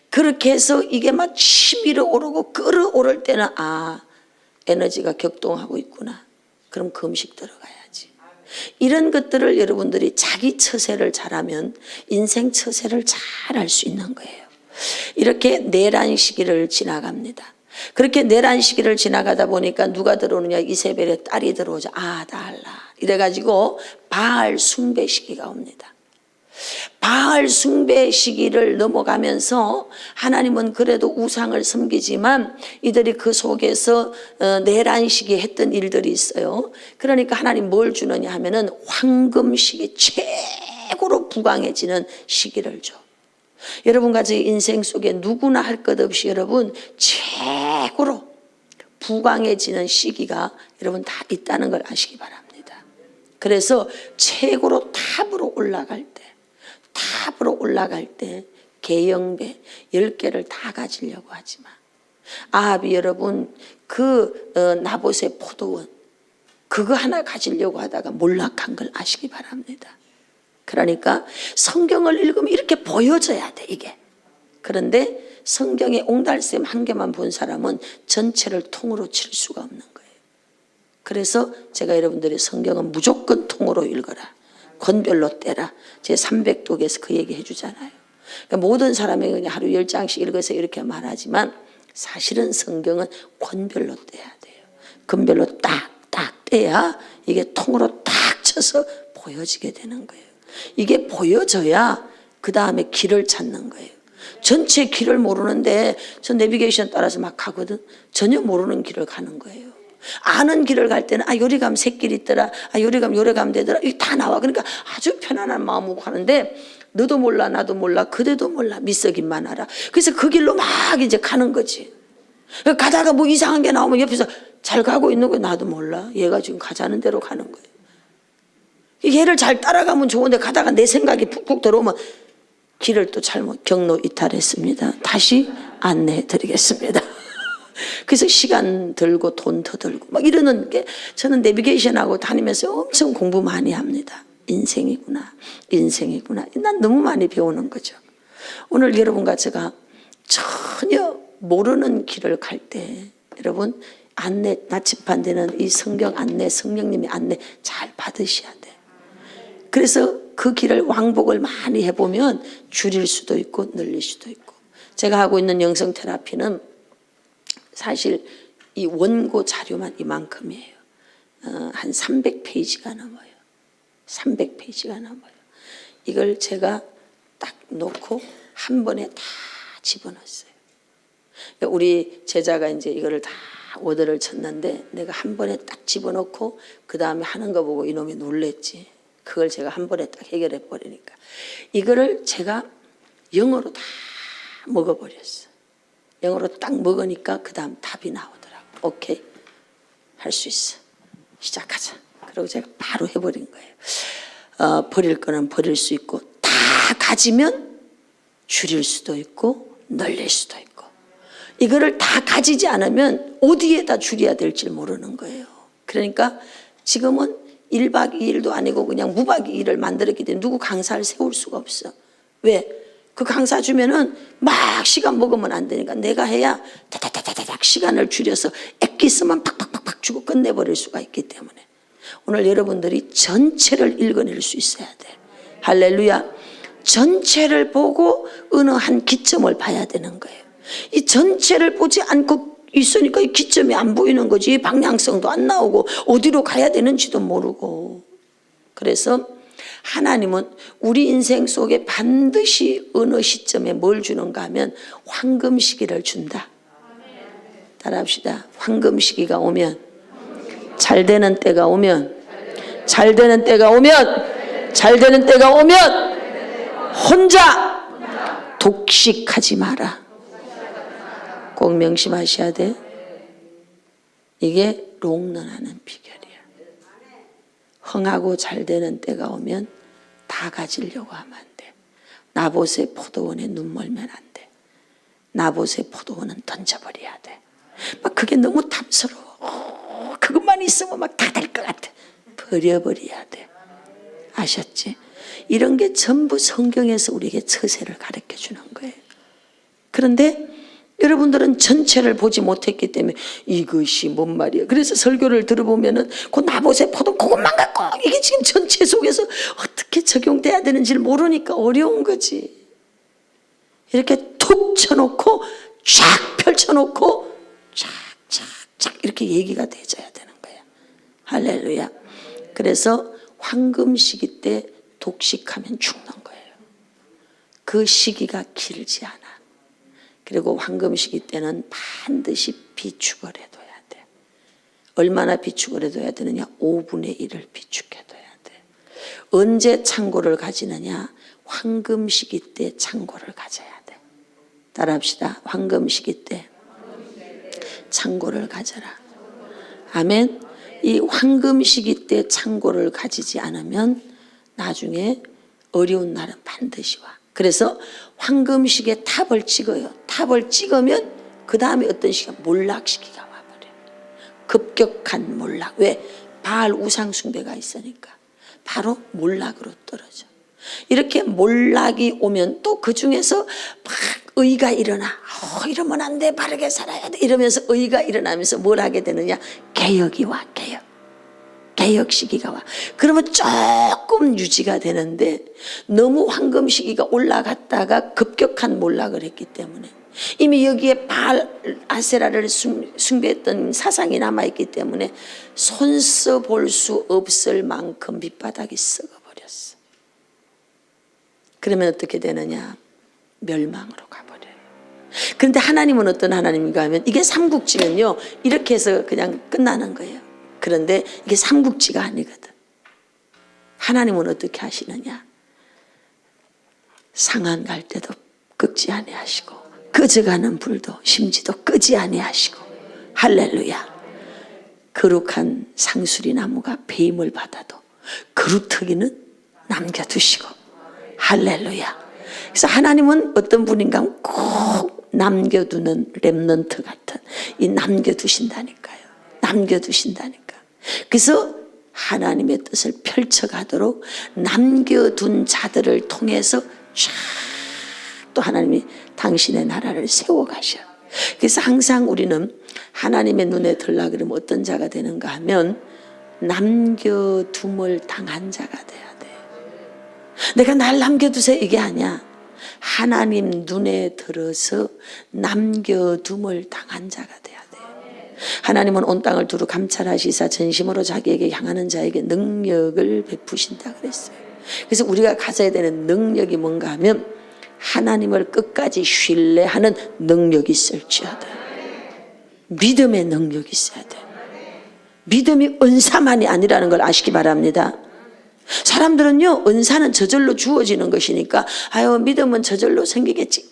그렇게 해서 이게 막 치밀어 오르고 끓어오를 때는 에너지가 격동하고 있구나. 그럼 금식 들어가야지. 이런 것들을 여러분들이 자기 처세를 잘하면 인생 처세를 잘 할 수 있는 거예요. 이렇게 내란 시기를 지나갑니다. 그렇게 내란 시기를 지나가다 보니까 누가 들어오느냐, 이세벨의 딸이 들어오죠. 달라 이래가지고 바알 숭배 시기가 옵니다. 바알 숭배 시기를 넘어가면서 하나님은 그래도 우상을 섬기지만 이들이 그 속에서 내란 시기에 했던 일들이 있어요. 그러니까 하나님 뭘 주느냐 하면은 황금 시기, 최고로 부강해지는 시기를 줘. 여러분 같이 인생 속에 누구나 할 것 없이 여러분 최고로 부강해지는 시기가 여러분 다 있다는 걸 아시기 바랍니다. 그래서 최고로 탑으로 올라갈 때 계영배 10개를 다 가지려고 하지만 아합이 여러분 나봇의 포도원 그거 하나 가지려고 하다가 몰락한 걸 아시기 바랍니다. 그러니까 성경을 읽으면 이렇게 보여져야 돼 이게. 그런데 성경의 옹달샘 한 개만 본 사람은 전체를 통으로 칠 수가 없는 거예요. 그래서 제가 여러분들이 성경은 무조건 통으로 읽어라. 권별로 떼라. 제 300독에서 그 얘기 해주잖아요. 그러니까 모든 사람이 그냥 하루 10장씩 읽어서 이렇게 말하지만 사실은 성경은 권별로 떼야 돼요. 권별로 딱 떼야 이게 통으로 딱 쳐서 보여지게 되는 거예요. 이게 보여져야 그 다음에 길을 찾는 거예요. 전체 길을 모르는데 저 내비게이션 따라서 막 가거든. 전혀 모르는 길을 가는 거예요. 아는 길을 갈 때는 요리 가면 새길 있더라. 요리 가면 요래 가면 되더라. 이게 다 나와. 그러니까 아주 편안한 마음으로 가는데 너도 몰라 나도 몰라 그대도 몰라 미석임만 알아. 그래서 그 길로 막 이제 가는 거지. 가다가 뭐 이상한 게 나오면 옆에서 잘 가고 있는 거 나도 몰라. 얘가 지금 가자는 대로 가는 거예요. 얘를 잘 따라가면 좋은데 가다가 내 생각이 푹푹 들어오면 길을 또 잘못 경로 이탈했습니다. 다시 안내해 드리겠습니다. 그래서 시간 들고 돈 더 들고 막 이러는 게 저는 내비게이션하고 다니면서 엄청 공부 많이 합니다. 인생이구나. 난 너무 많이 배우는 거죠. 오늘 여러분과 제가 전혀 모르는 길을 갈 때 여러분 안내 나침반되는 이 성경 안내 성령님의 안내 잘 받으셔야 돼. 그래서 그 길을 왕복을 많이 해보면 줄일 수도 있고 늘릴 수도 있고. 제가 하고 있는 영성 테라피는 사실 이 원고 자료만 이만큼이에요. 한 300페이지가 넘어요. 300페이지가 넘어요. 이걸 제가 딱 놓고 한 번에 다 집어넣었어요. 우리 제자가 이제 이거를 다 오더를 쳤는데 내가 한 번에 딱 집어넣고 그 다음에 하는 거 보고 이놈이 놀랬지. 그걸 제가 한 번에 딱 해결해 버리니까 이거를 제가 영어로 다 먹어버렸어. 영어로 딱 먹으니까 그 다음 답이 나오더라고. 오케이 할 수 있어. 시작하자. 그리고 제가 바로 해버린 거예요. 버릴 거는 버릴 수 있고 다 가지면 줄일 수도 있고 늘릴 수도 있고 이거를 다 가지지 않으면 어디에다 줄여야 될지 모르는 거예요. 그러니까 지금은 1박 2일도 아니고 그냥 무박 2일을 만들었기 때문에 누구 강사를 세울 수가 없어. 왜? 그 강사 주면은 막 시간 먹으면 안 되니까 내가 해야 다다다다닥 시간을 줄여서 엑기스만 팍팍팍팍 주고 끝내버릴 수가 있기 때문에 오늘 여러분들이 전체를 읽어낼 수 있어야 돼. 할렐루야. 전체를 보고 어느 한 기점을 봐야 되는 거예요. 이 전체를 보지 않고 있으니까 이 기점이 안 보이는 거지. 방향성도 안 나오고 어디로 가야 되는지도 모르고. 그래서 하나님은 우리 인생 속에 반드시 어느 시점에 뭘 주는가 하면 황금 시기를 준다. 따라합시다. 황금 시기가 오면 잘 되는 때가 오면 잘 되는 때가 오면 잘 되는 때가 오면 혼자 독식하지 마라. 꼭 명심하셔야 돼. 이게 롱런하는 비결이야. 흥하고 잘 되는 때가 오면 다 가지려고 하면 안 돼. 나봇의 포도원에 눈 멀면 안 돼. 나봇의 포도원은 던져버려야 돼. 막 그게 너무 탐스러워. 그것만 있으면 막 다 될 것 같아. 버려버려야 돼. 아셨지? 이런 게 전부 성경에서 우리에게 처세를 가르쳐 주는 거예요. 그런데 여러분들은 전체를 보지 못했기 때문에 이것이 뭔 말이야. 그래서 설교를 들어보면은 그 나봇의 포도 그것만 갖고 이게 지금 전체 속에서 어떻게 적용돼야 되는지를 모르니까 어려운 거지. 이렇게 툭 쳐놓고 쫙 펼쳐놓고 쫙 이렇게 얘기가 돼져야 되는 거야. 할렐루야. 그래서 황금 시기 때 독식하면 죽는 거예요. 그 시기가 길지 않아. 그리고 황금 시기 때는 반드시 비축을 해둬야 돼. 얼마나 비축을 해둬야 되느냐? 5분의 1을 비축해둬야 돼. 언제 창고를 가지느냐? 황금 시기 때 창고를 가져야 돼. 따라합시다. 황금 시기 때 창고를 가져라. 아멘. 이 황금 시기 때 창고를 가지지 않으면 나중에 어려운 날은 반드시 와. 그래서 황금 시기에 탑을 찍어요. 탑을 찍으면 그 다음에 어떤 시기가 몰락 시기가 와버려요. 급격한 몰락. 왜? 바알 우상 숭배가 있으니까 바로 몰락으로 떨어져. 이렇게 몰락이 오면 또 그 중에서 막 의가 일어나. 이러면 안 돼. 바르게 살아야 돼. 이러면서 의가 일어나면서 뭘 하게 되느냐? 개혁이 와. 개혁 시기가 와. 그러면 조금 유지가 되는데 너무 황금 시기가 올라갔다가 급격한 몰락을 했기 때문에 이미 여기에 바알 아세라를 숭배했던 사상이 남아있기 때문에 손써 볼 수 없을 만큼 밑바닥이 썩어버렸어. 그러면 어떻게 되느냐? 멸망으로 가버려요. 그런데 하나님은 어떤 하나님인가 하면 이게 삼국지면요 이렇게 해서 그냥 끝나는 거예요. 그런데 이게 삼국지가 아니거든. 하나님은 어떻게 하시느냐? 상한 갈 때도 끄지 아니하시고 꺼져가는 불도 심지도 끄지 아니하시고 할렐루야. 거룩한 상수리 나무가 배임을 받아도 그루터기는 남겨두시고 할렐루야. 그래서 하나님은 어떤 분인가 하면 꼭 남겨두는 렘넌트 같은 이 남겨두신다니까요. 남겨두신다니까. 그래서 하나님의 뜻을 펼쳐가도록 남겨둔 자들을 통해서 쫙 또 하나님이 당신의 나라를 세워가셔. 그래서 항상 우리는 하나님의 눈에 들라 그러면 어떤 자가 되는가 하면 남겨둠을 당한 자가 돼야 돼. 내가 날 남겨두세요 이게 아니야. 하나님 눈에 들어서 남겨둠을 당한 자가 돼야 돼. 하나님은 온 땅을 두루 감찰하시사 전심으로 자기에게 향하는 자에게 능력을 베푸신다 그랬어요. 그래서 우리가 가져야 되는 능력이 뭔가 하면 하나님을 끝까지 신뢰하는 능력이 있을지어다. 믿음의 능력이 있어야 돼. 믿음이 은사만이 아니라는 걸 아시기 바랍니다. 사람들은요 은사는 저절로 주어지는 것이니까 아유 믿음은 저절로 생기겠지.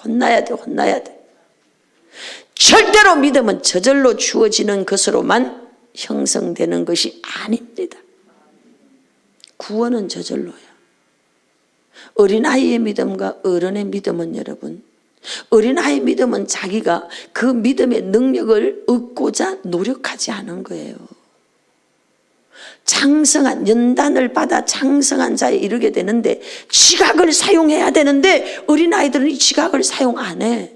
혼나야 돼. 절대로 믿음은 저절로 주어지는 것으로만 형성되는 것이 아닙니다. 구원은 저절로야. 어린아이의 믿음과 어른의 믿음은 여러분, 어린아이의 믿음은 자기가 그 믿음의 능력을 얻고자 노력하지 않은 거예요. 장성한 연단을 받아 장성한 자에 이르게 되는데 지각을 사용해야 되는데 어린아이들은 이 지각을 사용 안 해.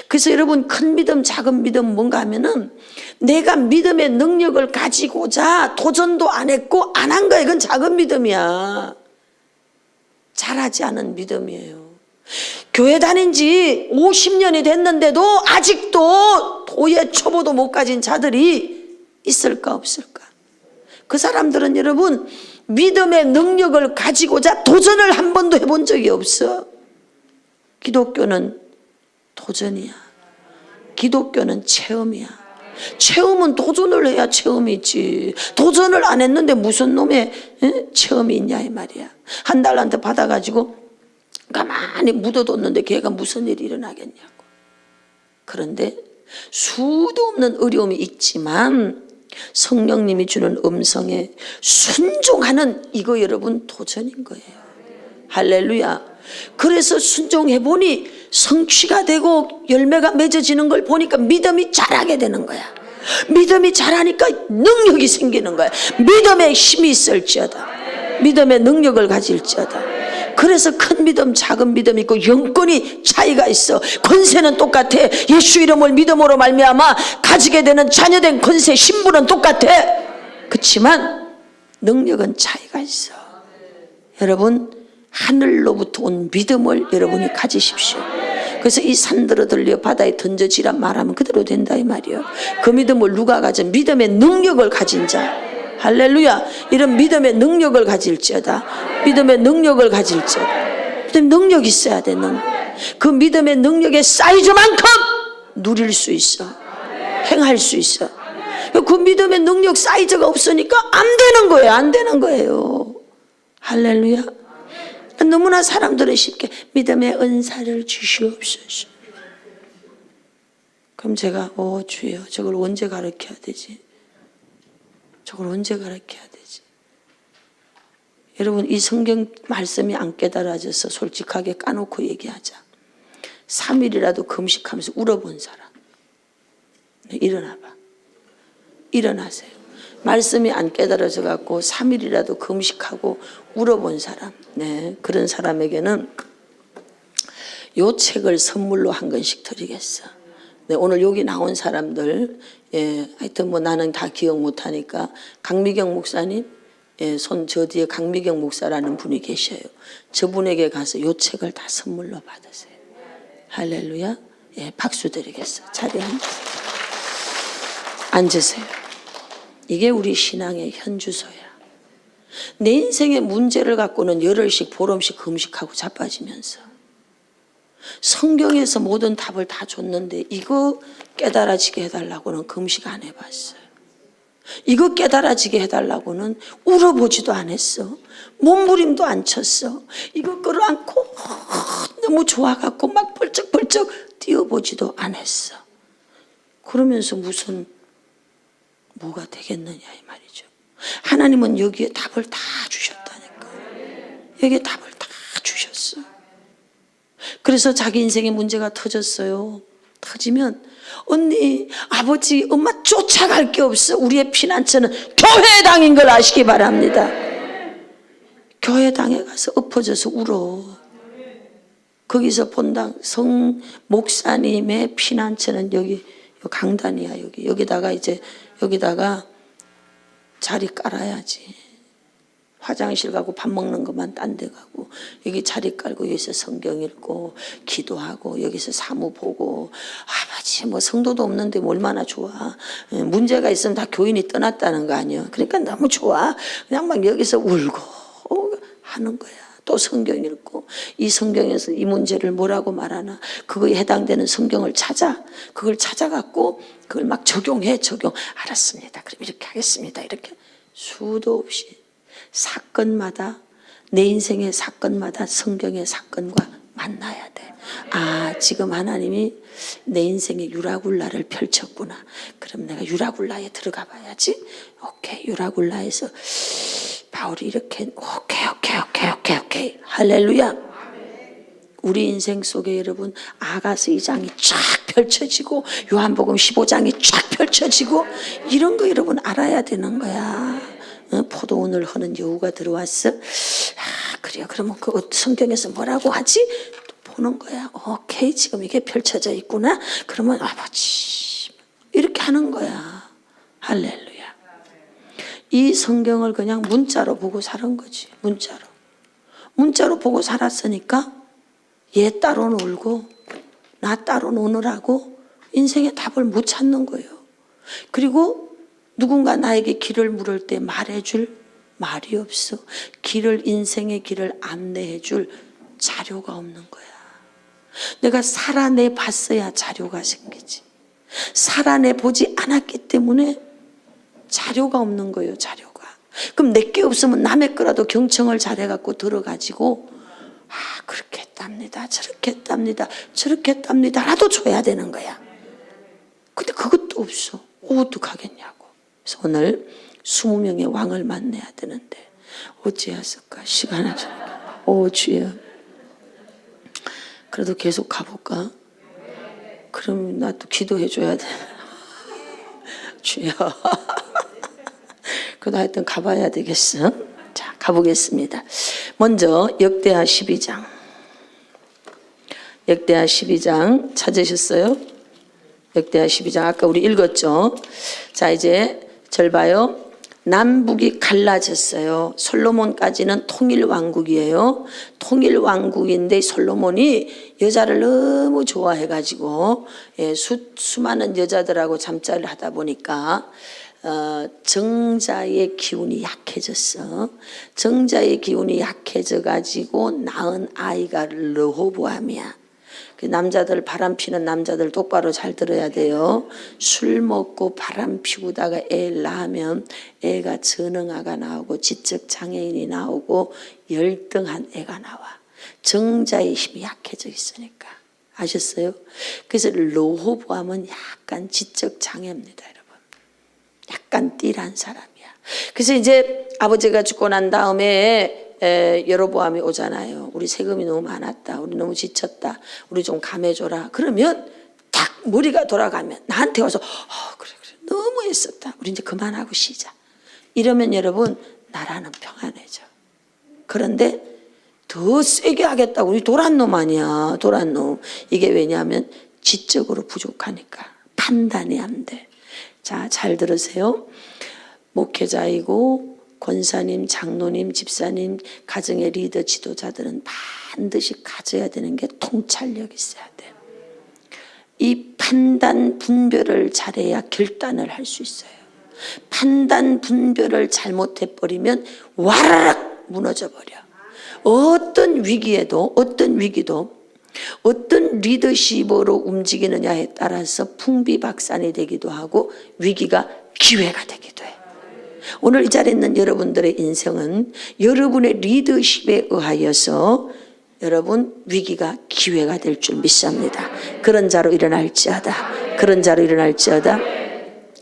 그래서 여러분 큰 믿음 작은 믿음 뭔가 하면은 내가 믿음의 능력을 가지고자 도전도 안 했고 안 한 거야. 이건 작은 믿음이야. 잘하지 않은 믿음이에요. 교회 다닌 지 50년이 됐는데도 아직도 도의 초보도 못 가진 자들이 있을까 없을까? 그 사람들은 여러분 믿음의 능력을 가지고자 도전을 한 번도 해본 적이 없어. 기독교는 도전이야. 기독교는 체험이야. 체험은 도전을 해야 체험이 있지. 도전을 안 했는데 무슨 놈의 체험이 있냐 이 말이야. 한 달란트 받아가지고 가만히 묻어뒀는데 걔가 무슨 일이 일어나겠냐고. 그런데 수도 없는 어려움이 있지만 성령님이 주는 음성에 순종하는 이거 여러분 도전인 거예요. 할렐루야. 그래서 순종해보니 성취가 되고 열매가 맺어지는 걸 보니까 믿음이 자라게 되는 거야. 믿음이 자라니까 능력이 생기는 거야. 믿음에 힘이 있을지어다. 믿음의 능력을 가질지어다. 그래서 큰 믿음 작은 믿음이 있고 영권이 차이가 있어. 권세는 똑같아. 예수 이름을 믿음으로 말미암아 가지게 되는 자녀된 권세 신분은 똑같아. 그렇지만 능력은 차이가 있어. 여러분 하늘로부터 온 믿음을 여러분이 가지십시오. 그래서 이 산들어 들려 바다에 던져지라 말하면 그대로 된다 이 말이에요. 그 믿음을 누가 가진? 믿음의 능력을 가진 자. 할렐루야. 이런 믿음의 능력을 가질지어다. 믿음의 능력을 가질지어다. 믿음의 능력이 있어야 돼. 그 믿음의 능력의 사이즈만큼 누릴 수 있어. 행할 수 있어. 그 믿음의 능력 사이즈가 없으니까 안 되는 거예요. 안 되는 거예요. 할렐루야. 너무나 사람들은 쉽게 믿음의 은사를 주시옵소서. 그럼 제가 주여 저걸 언제 가르쳐야 되지? 저걸 언제 가르쳐야 되지? 여러분 이 성경 말씀이 안 깨달아져서 솔직하게 까놓고 얘기하자. 3일이라도 금식하면서 울어본 사람 일어나봐. 일어나세요. 말씀이 안 깨달아져 갖고 3일이라도 금식하고 울어본 사람, 그런 사람에게는 요 책을 선물로 한 권씩 드리겠어. 오늘 여기 나온 사람들, 하여튼 뭐 나는 다 기억 못하니까 강미경 목사님, 손 저 뒤에 강미경 목사라는 분이 계셔요. 저분에게 가서 요 책을 다 선물로 받으세요. 할렐루야. 박수 드리겠어. 자리에 앉으세요. 이게 우리 신앙의 현주소야. 내 인생의 문제를 갖고는 열흘씩 보름씩 금식하고 자빠지면서 성경에서 모든 답을 다 줬는데 이거 깨달아지게 해달라고는 금식 안 해봤어요. 이거 깨달아지게 해달라고는 울어보지도 않았어. 몸부림도 안 쳤어. 이거 끌어안고 너무 좋아갖고 막 벌쩍벌쩍 뛰어보지도 않았어. 그러면서 무슨 뭐가 되겠느냐 이 말이죠. 하나님은 여기에 답을 다 주셨다니까. 여기에 답을 다 주셨어. 그래서 자기 인생의 문제가 터졌어요. 터지면 언니, 아버지, 엄마 쫓아갈 게 없어. 우리의 피난처는 교회당인 걸 아시기 바랍니다. 교회당에 가서 엎어져서 울어. 거기서 본당 성 목사님의 피난처는 여기 강단이야. 여기다가 이제 여기다가 자리 깔아야지. 화장실 가고 밥 먹는 것만 딴 데 가고 여기 자리 깔고 여기서 성경 읽고 기도하고 여기서 사무 보고 아버지 뭐 성도도 없는데 뭐 얼마나 좋아. 문제가 있으면 다 교인이 떠났다는 거 아니야. 그러니까 너무 좋아. 그냥 막 여기서 울고 하는 거야. 또 성경 읽고 이 성경에서 이 문제를 뭐라고 말하나 그거에 해당되는 성경을 찾아. 그걸 찾아갖고 그걸 막 적용. 알았습니다. 그럼 이렇게 하겠습니다. 이렇게 수도 없이 사건마다 내 인생의 사건마다 성경의 사건과 만나야 돼. 아, 지금 하나님이 내 인생의 유라굴라를 펼쳤구나. 그럼 내가 유라굴라에 들어가 봐야지. 오케이, 유라굴라에서 바울이 이렇게 오케이. 할렐루야. 우리 인생 속에 여러분 아가서 2장이 쫙 펼쳐지고 요한복음 15장이 쫙 펼쳐지고 이런 거 여러분 알아야 되는 거야. 포도원을 하는 여우가 들어왔어. 아, 그래요. 그러면 그 성경에서 뭐라고 하지? 또 보는 거야. 오케이, 지금 이게 펼쳐져 있구나. 그러면 아버지 이렇게 하는 거야. 할렐루야. 이 성경을 그냥 문자로 보고 살은 거지. 문자로 보고 살았으니까 얘 따로 놀고 나 따로 노느라고 인생의 답을 못 찾는 거예요. 그리고 누군가 나에게 길을 물을 때 말해줄 말이 없어. 인생의 길을 안내해줄 자료가 없는 거야. 내가 살아내 봤어야 자료가 생기지. 살아내 보지 않았기 때문에 자료가 없는 거예요. 자료가. 그럼 내게 없으면 남의 거라도 경청을 잘해갖고 들어가지고 그렇게 했답니다. 저렇게 했답니다. 저렇게 했답니다. 라도 줘야 되는 거야. 근데 그것도 없어. 어떡하겠냐고. 그래서 오늘 20명의 왕을 만나야 되는데 어찌했을까? 시간을 주여. 그래도 계속 가볼까? 그럼 나도 기도해 줘야 돼. 주여. 그래도 하여튼 가봐야 되겠어. 자, 가보겠습니다. 먼저 역대하 12장. 역대하 12장 찾으셨어요? 역대하 12장 아까 우리 읽었죠? 자, 이제 절 봐요. 남북이 갈라졌어요. 솔로몬까지는 통일왕국이에요. 통일왕국인데 솔로몬이 여자를 너무 좋아해가지고 수많은 여자들하고 잠자리를 하다 보니까 정자의 기운이 약해졌어. 정자의 기운이 약해져가지고 낳은 아이가 르호보암이야. 그 남자들, 바람 피는 남자들 똑바로 잘 들어야 돼요. 술 먹고 바람 피우다가 애를 낳으면 애가 전응아가 나오고 지적 장애인이 나오고 열등한 애가 나와. 정자의 힘이 약해져 있으니까. 아셨어요? 그래서 르호보암은 약간 지적 장애입니다, 여러분. 약간 띠란 사람이야. 그래서 이제 아버지가 죽고 난 다음에 여로보암이 오잖아요. 우리 세금이 너무 많았다. 우리 너무 지쳤다. 우리 좀 감해줘라. 그러면 딱 머리가 돌아가면 나한테 와서 그래 너무 애썼다. 우리 이제 그만하고 쉬자. 이러면 여러분 나라는 평안해져. 그런데 더 세게 하겠다고. 우리 도란 놈 아니야. 도란 놈. 이게 왜냐하면 지적으로 부족하니까. 판단이 안 돼. 자, 잘 들으세요. 목회자이고 권사님, 장로님, 집사님, 가정의 리더, 지도자들은 반드시 가져야 되는 게 통찰력이 있어야 돼. 이 판단 분별을 잘해야 결단을 할 수 있어요. 판단 분별을 잘못해버리면 와라락 무너져버려. 어떤 위기도 어떤 리더십으로 움직이느냐에 따라서 풍비박산이 되기도 하고 위기가 기회가 되기도 해. 오늘 이 자리에 있는 여러분들의 인생은 여러분의 리더십에 의하여서 여러분 위기가 기회가 될 줄 믿습니다. 그런 자로 일어날지어다. 그런 자로 일어날지어다.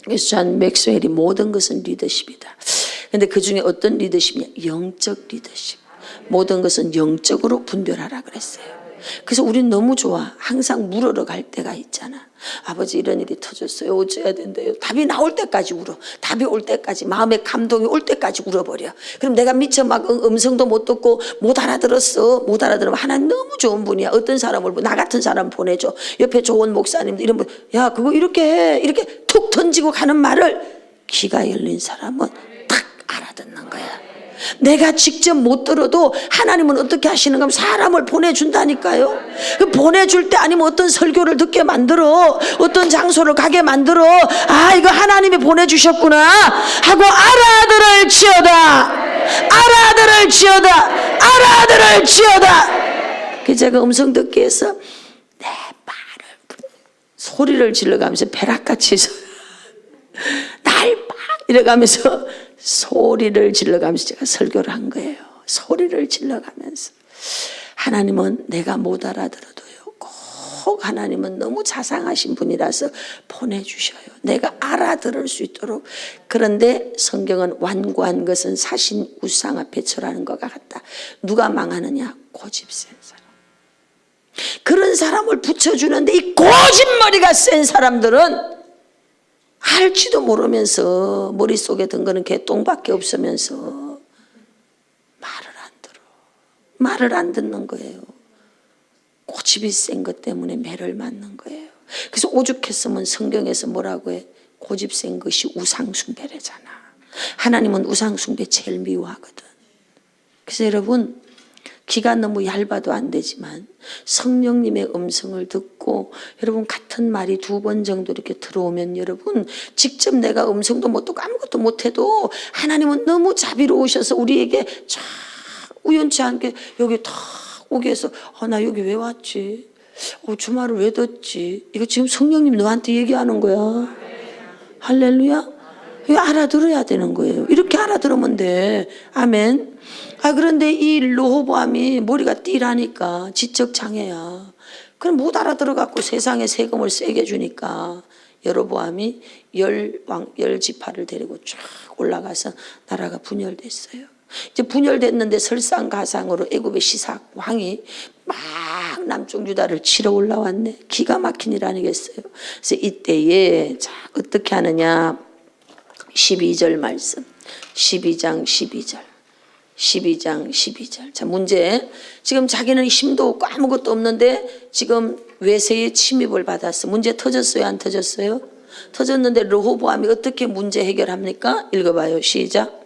그래서 존 맥스웰이 모든 것은 리더십이다. 그런데 그 중에 어떤 리더십이냐? 영적 리더십. 모든 것은 영적으로 분별하라 그랬어요. 그래서 우린 너무 좋아. 항상 물으러 갈 때가 있잖아. 아버지 이런 일이 터졌어요. 어쩌야 된대요. 답이 나올 때까지 울어. 답이 올 때까지, 마음의 감동이 올 때까지 울어버려. 그럼 내가 미처 막 음성도 못 듣고 못 알아들었어. 못 알아들으면 하나님 너무 좋은 분이야. 어떤 사람을 나 같은 사람 보내줘. 옆에 좋은 목사님들 이런 분, 야 그거 이렇게 해. 이렇게 툭 던지고 가는 말을 귀가 열린 사람은 딱 알아듣는 거야. 내가 직접 못 들어도 하나님은 어떻게 하시는가 하면 사람을 보내준다니까요. 보내줄 때 아니면 어떤 설교를 듣게 만들어, 어떤 장소를 가게 만들어. 아 이거 하나님이 보내주셨구나 하고 알아들을지어다. 그 제가 음성 듣기 해서 내 말을 소리를 질러가면서 벼락같이 날 막 이래가면서 소리를 질러가면서 제가 설교를 한 거예요. 소리를 질러가면서 하나님은 내가 못 알아들어도요 꼭 하나님은 너무 자상하신 분이라서 보내주셔요. 내가 알아들을 수 있도록. 그런데 성경은 완고한 것은 사신 우상 앞에 절하는 것과 같다. 누가 망하느냐? 고집센 사람. 그런 사람을 붙여주는데 이 고집머리가 센 사람들은 알지도 모르면서 머릿속에 든 거는 개똥밖에 없으면서 말을 안 듣는 거예요. 고집이 센 것 때문에 매를 맞는 거예요. 그래서 오죽했으면 성경에서 뭐라고 해? 고집 센 것이 우상숭배래잖아. 하나님은 우상숭배 제일 미워하거든. 그래서 여러분 귀가 너무 얇아도 안 되지만 성령님의 음성을 듣고 여러분 같은 말이 2번 정도 이렇게 들어오면 여러분 직접 내가 음성도 못 듣고 아무것도 못해도 하나님은 너무 자비로우셔서 우리에게 쫙 우연치 않게 여기 탁 오게 해서 나 여기 왜 왔지? 주말을 왜 듣지? 이거 지금 성령님 너한테 얘기하는 거야. 할렐루야. 이거 알아들어야 되는 거예요. 이렇게 알아들으면 돼. 아멘. 그런데 이 르호보암이 머리가 띠라니까 지적 장애야. 그럼 못 알아들어갖고 세상에 세금을 세게 주니까 여로보암이 열 지파를 데리고 쫙 올라가서 나라가 분열됐어요. 이제 분열됐는데 설상가상으로 애굽의 시삭 왕이 막 남쪽 유다를 치러 올라왔네. 기가 막힌 일 아니겠어요. 그래서 이때에 자 어떻게 하느냐. 12절 말씀. 12장 12절. 12장 12절. 자, 문제. 지금 자기는 힘도 없고 아무것도 없는데 지금 외세의 침입을 받았어. 문제 터졌어요? 안 터졌어요? 터졌는데 르호보암이 어떻게 문제 해결합니까? 읽어봐요. 시작.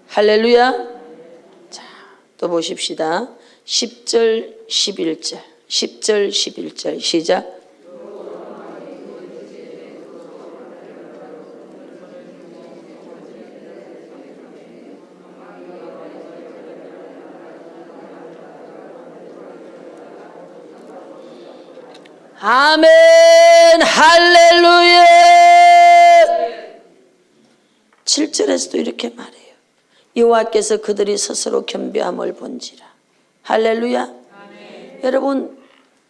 할렐루야. 자, 또 보십시다. 10절 11절 10절 11절 시작. 아멘. 할렐루야. 7절에서도 이렇게 말해요. 여호와께서 그들이 스스로 겸비함을 본지라. 할렐루야. 아멘. 여러분,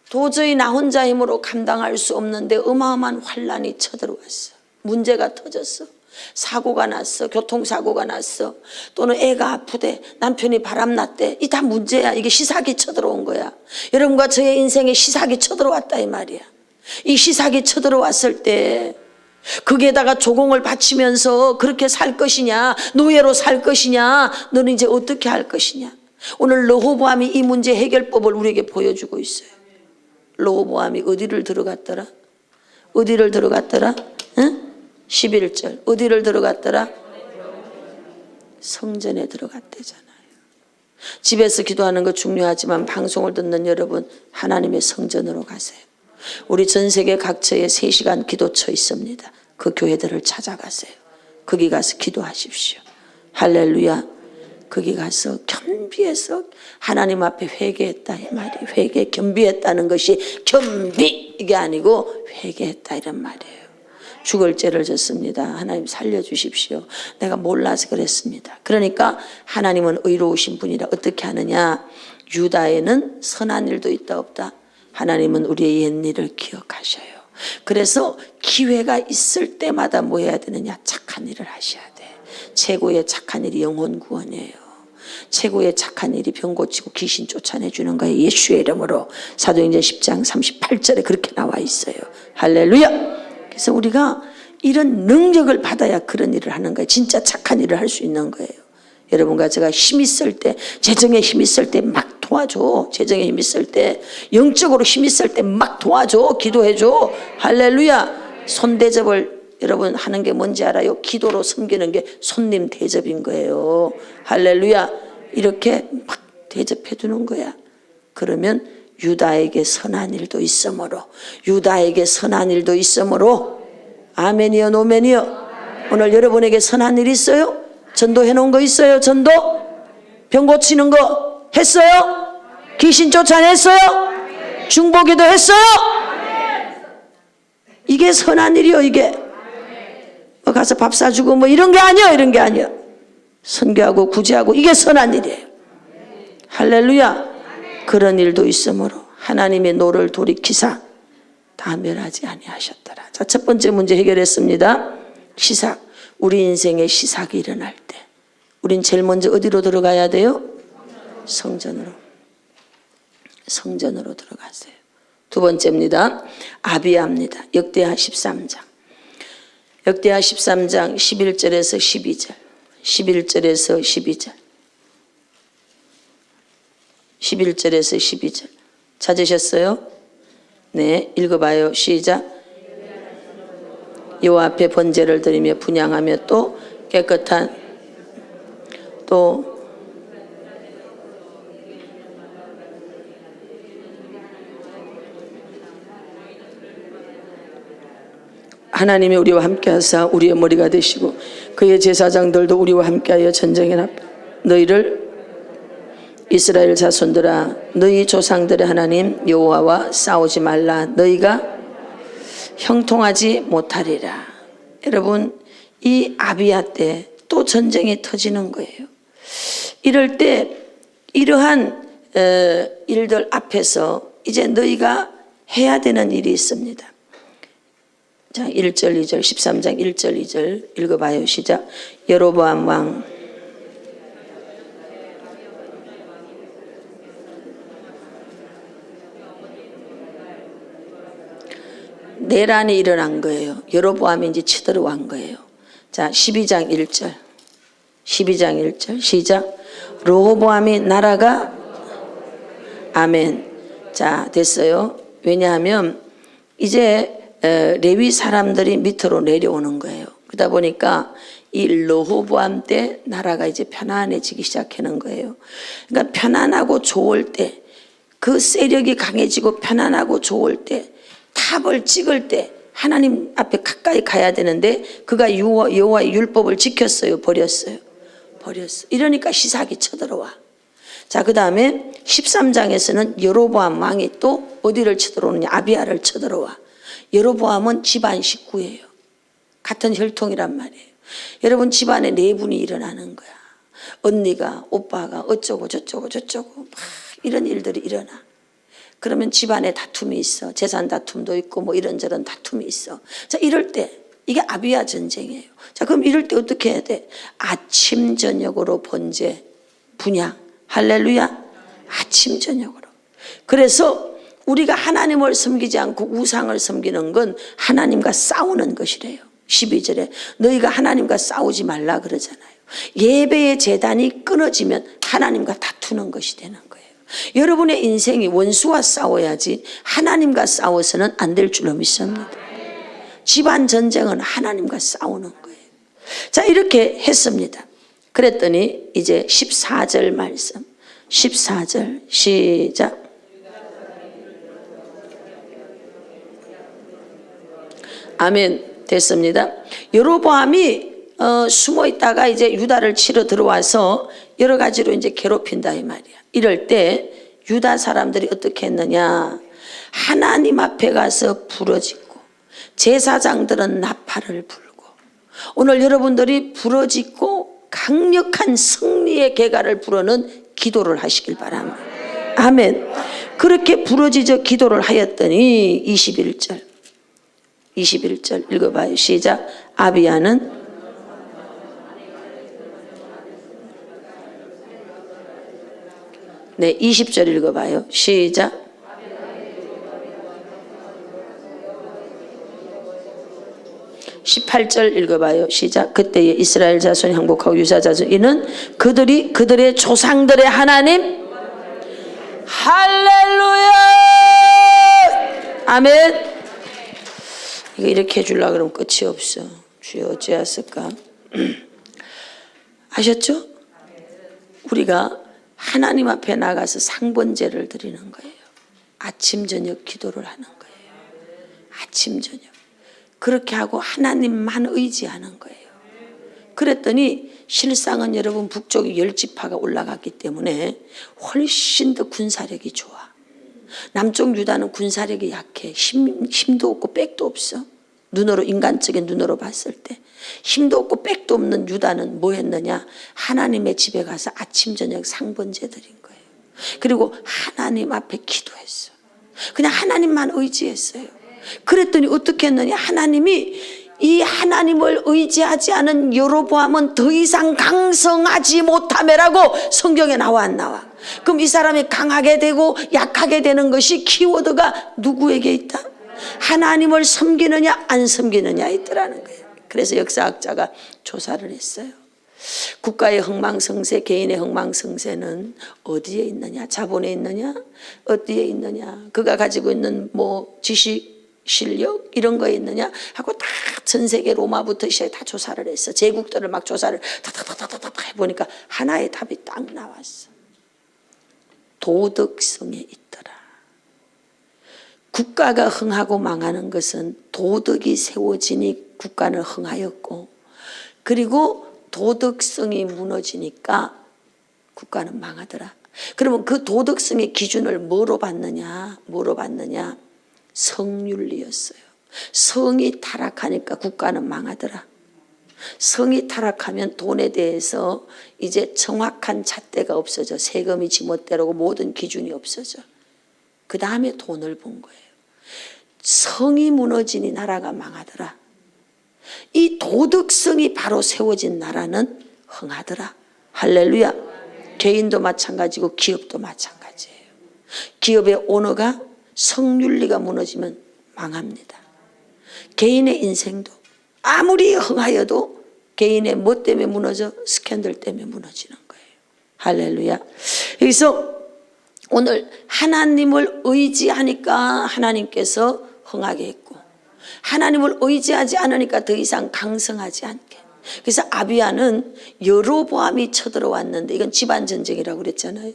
도저히 나 혼자 힘으로 감당할 수 없는데 어마어마한 환란이 쳐들어왔어. 문제가 터졌어. 사고가 났어. 교통사고가 났어. 또는 애가 아프대. 남편이 바람났대. 이 다 문제야. 이게 시삭이 쳐들어온 거야. 여러분과 저의 인생에 시삭이 쳐들어왔다 이 말이야. 이 시삭이 쳐들어왔을 때 거기에다가 조공을 바치면서 그렇게 살 것이냐, 노예로 살 것이냐, 너는 이제 어떻게 할 것이냐. 오늘 르호보암이 이 문제 해결법을 우리에게 보여주고 있어요. 르호보암이 어디를 들어갔더라? 어디를 들어갔더라? 응? 11절 어디를 들어갔더라? 성전에 들어갔대잖아요. 집에서 기도하는 거 중요하지만 방송을 듣는 여러분, 하나님의 성전으로 가세요. 우리 전 세계 각처에 3시간 기도처 있습니다. 그 교회들을 찾아가세요. 거기 가서 기도하십시오. 할렐루야. 거기 가서 겸비해서 하나님 앞에 회개했다 이 말이. 회개, 겸비했다는 것이 겸비 이게 아니고 회개했다 이런 말이에요. 죽을 죄를 졌습니다. 하나님 살려주십시오. 내가 몰라서 그랬습니다. 그러니까 하나님은 의로우신 분이라 어떻게 하느냐. 유다에는 선한 일도 있다 없다. 하나님은 우리의 옛일을 기억하셔요. 그래서 기회가 있을 때마다 뭐 해야 되느냐. 착한 일을 하셔야 돼. 최고의 착한 일이 영혼 구원이에요. 최고의 착한 일이 병 고치고 귀신 쫓아내주는 거예요. 예수의 이름으로. 사도행전 10장 38절에 그렇게 나와 있어요. 할렐루야. 그래서 우리가 이런 능력을 받아야 그런 일을 하는 거예요. 진짜 착한 일을 할 수 있는 거예요. 여러분과 제가 힘 있을 때, 재정에 힘 있을 때 막 도와줘. 재정에 힘 있을 때, 영적으로 힘 있을 때 막 도와줘. 기도해줘. 할렐루야. 손대접을 여러분 하는 게 뭔지 알아요? 기도로 섬기는 게 손님 대접인 거예요. 할렐루야. 이렇게 막 대접해 주는 거야. 그러면 유다에게 선한 일도 있으므로, 유다에게 선한 일도 있으므로, 아멘이요 노멘이요. 오늘 여러분에게 선한 일 있어요? 전도해 놓은 거 있어요? 전도? 병 고치는 거 했어요? 귀신 쫓아냈어요? 중보기도 했어요? 이게 선한 일이요. 이게 뭐 가서 밥 사주고 뭐 이런 게 아니야. 이런 게 아니야. 선교하고 구제하고 이게 선한 일이에요. 할렐루야. 그런 일도 있으므로 하나님의 노를 돌이키사 다 멸하지 아니하셨더라. 자, 첫 번째 문제 해결했습니다. 시삭. 우리 인생에 시삭이 일어날 때 우린 제일 먼저 어디로 들어가야 돼요? 성전으로. 성전으로 들어가세요. 두 번째입니다. 아비야입니다. 역대하 13장. 역대하 13장 11절에서 12절 11절에서 12절 11절에서 12절 찾으셨어요? 네, 읽어봐요. 시작. 여호와 앞에 번제를 드리며 분향하며 또 깨끗한 또 하나님이 우리와 함께하사 우리의 머리가 되시고 그의 제사장들도 우리와 함께하여 전쟁에 나빠 너희를 이스라엘 자손들아 너희 조상들의 하나님 여호와와 싸우지 말라. 너희가 형통하지 못하리라. 여러분, 이 아비야 때 또 전쟁이 터지는 거예요. 이럴 때 이러한 일들 앞에서 이제 너희가 해야 되는 일이 있습니다. 자, 1절 2절 13장 1절 2절 읽어봐요. 시작. 여로보암 왕 내란이 일어난 거예요. 여로보암이 이제 쳐들어간 거예요. 자, 12장 1절. 12장 1절 시작. 르호보암이 나라가 아멘. 자, 됐어요. 왜냐하면 이제 레위 사람들이 밑으로 내려오는 거예요. 그러다 보니까 이 르호보암 때 나라가 이제 편안해지기 시작하는 거예요. 그러니까 편안하고 좋을 때, 그 세력이 강해지고 편안하고 좋을 때, 탑을 찍을 때 하나님 앞에 가까이 가야 되는데 그가 여호와의 율법을 지켰어요? 버렸어요? 버렸어. 이러니까 시삭이 쳐들어와. 자, 그 다음에 13장에서는 여로보암 왕이 또 어디를 쳐들어오느냐? 아비야를 쳐들어와. 여로보암은 집안 식구예요. 같은 혈통이란 말이에요. 여러분, 집안에 내분이 일어나는 거야. 언니가, 오빠가 어쩌고 저쩌고 막 이런 일들이 일어나. 그러면 집안에 다툼이 있어. 재산 다툼도 있고 뭐 이런저런 다툼이 있어. 자, 이럴 때 이게 아비야 전쟁이에요. 자, 그럼 이럴 때 어떻게 해야 돼? 아침 저녁으로 번제 분양. 할렐루야. 아침 저녁으로. 그래서 우리가 하나님을 섬기지 않고 우상을 섬기는 건 하나님과 싸우는 것이래요. 12절에 너희가 하나님과 싸우지 말라 그러잖아요. 예배의 제단이 끊어지면 하나님과 다투는 것이 되는 거예요. 여러분의 인생이 원수와 싸워야지 하나님과 싸워서는 안 될 줄로 믿습니다. 집안 전쟁은 하나님과 싸우는 거예요. 자, 이렇게 했습니다. 그랬더니 이제 14절 말씀, 14절 시작. 아멘. 됐습니다. 여로보암이 숨어 있다가 이제 유다를 치러 들어와서 여러 가지로 이제 괴롭힌다 이 말이야. 이럴 때 유다 사람들이 어떻게 했느냐? 하나님 앞에 가서 부러짓고 제사장들은 나팔을 불고, 오늘 여러분들이 부러짓고 강력한 승리의 개가를 부르는 기도를 하시길 바랍니다. 아멘. 그렇게 부러지져 기도를 하였더니 21절 읽어봐요. 시작. 아비야는 네, 20절 읽어봐요. 시작. (18절) 읽어봐요. 시작. 그때에 이스라엘 자손이 항복하고 유다 자손, 이는 그들이 그들의 조상들의 하나님. 할렐루야. 아멘. 이거 이렇게 해주려고 그러면 끝이 없어. 주여 어찌하였을까? 아셨죠? 우리가 하나님 앞에 나가서 상번제를 드리는 거예요. 아침 저녁 기도를 하는 거예요. 아침 저녁. 그렇게 하고 하나님만 의지하는 거예요. 그랬더니 실상은 여러분 북쪽에 10지파가 올라갔기 때문에 훨씬 더 군사력이 좋아. 남쪽 유다는 군사력이 약해. 힘도 없고 백도 없어. 눈으로, 인간적인 눈으로 봤을 때 힘도 없고 백도 없는 유다는 뭐 했느냐? 하나님의 집에 가서 아침 저녁 상번제 드린 거예요. 그리고 하나님 앞에 기도했어. 그냥 하나님만 의지했어요. 그랬더니 어떻게 했느냐? 하나님이 이 하나님을 의지하지 않은 여로보암은 더 이상 강성하지 못하매라고 성경에 나와 안 나와? 그럼 이 사람이 강하게 되고 약하게 되는 것이 키워드가 누구에게 있다? 하나님을 섬기느냐 안 섬기느냐에 있더라는 거예요. 그래서 역사학자가 조사를 했어요. 국가의 흥망성쇠, 개인의 흥망성쇠는 어디에 있느냐? 자본에 있느냐? 어디에 있느냐? 그가 가지고 있는 뭐 지식, 실력 이런 거에 있느냐 하고 다 전 세계 로마부터 시작해 다 조사를 했어. 제국들을 막 조사를 다다다다다 해보니까 하나의 답이 딱 나왔어. 도덕성에 있더라. 국가가 흥하고 망하는 것은 도덕이 세워지니 국가는 흥하였고, 그리고 도덕성이 무너지니까 국가는 망하더라. 그러면 그 도덕성의 기준을 뭐로 봤느냐? 성윤리였어요. 성이 타락하니까 국가는 망하더라. 성이 타락하면 돈에 대해서 이제 정확한 잣대가 없어져. 세금이 지멋대로고 모든 기준이 없어져. 그 다음에 돈을 본 거예요. 성이 무너지니 나라가 망하더라. 이 도덕성이 바로 세워진 나라는 흥하더라. 할렐루야. 개인도 마찬가지고 기업도 마찬가지예요. 기업의 오너가 성윤리가 무너지면 망합니다. 개인의 인생도 아무리 흥하여도 개인의 뭐 때문에 무너져? 스캔들 때문에 무너지는 거예요. 할렐루야. 여기서 오늘 하나님을 의지하니까 하나님께서 흥하게 했고, 하나님을 의지하지 않으니까 더 이상 강성하지 않게. 그래서 아비야는 여로보암이 쳐들어왔는데, 이건 집안전쟁이라고 그랬잖아요.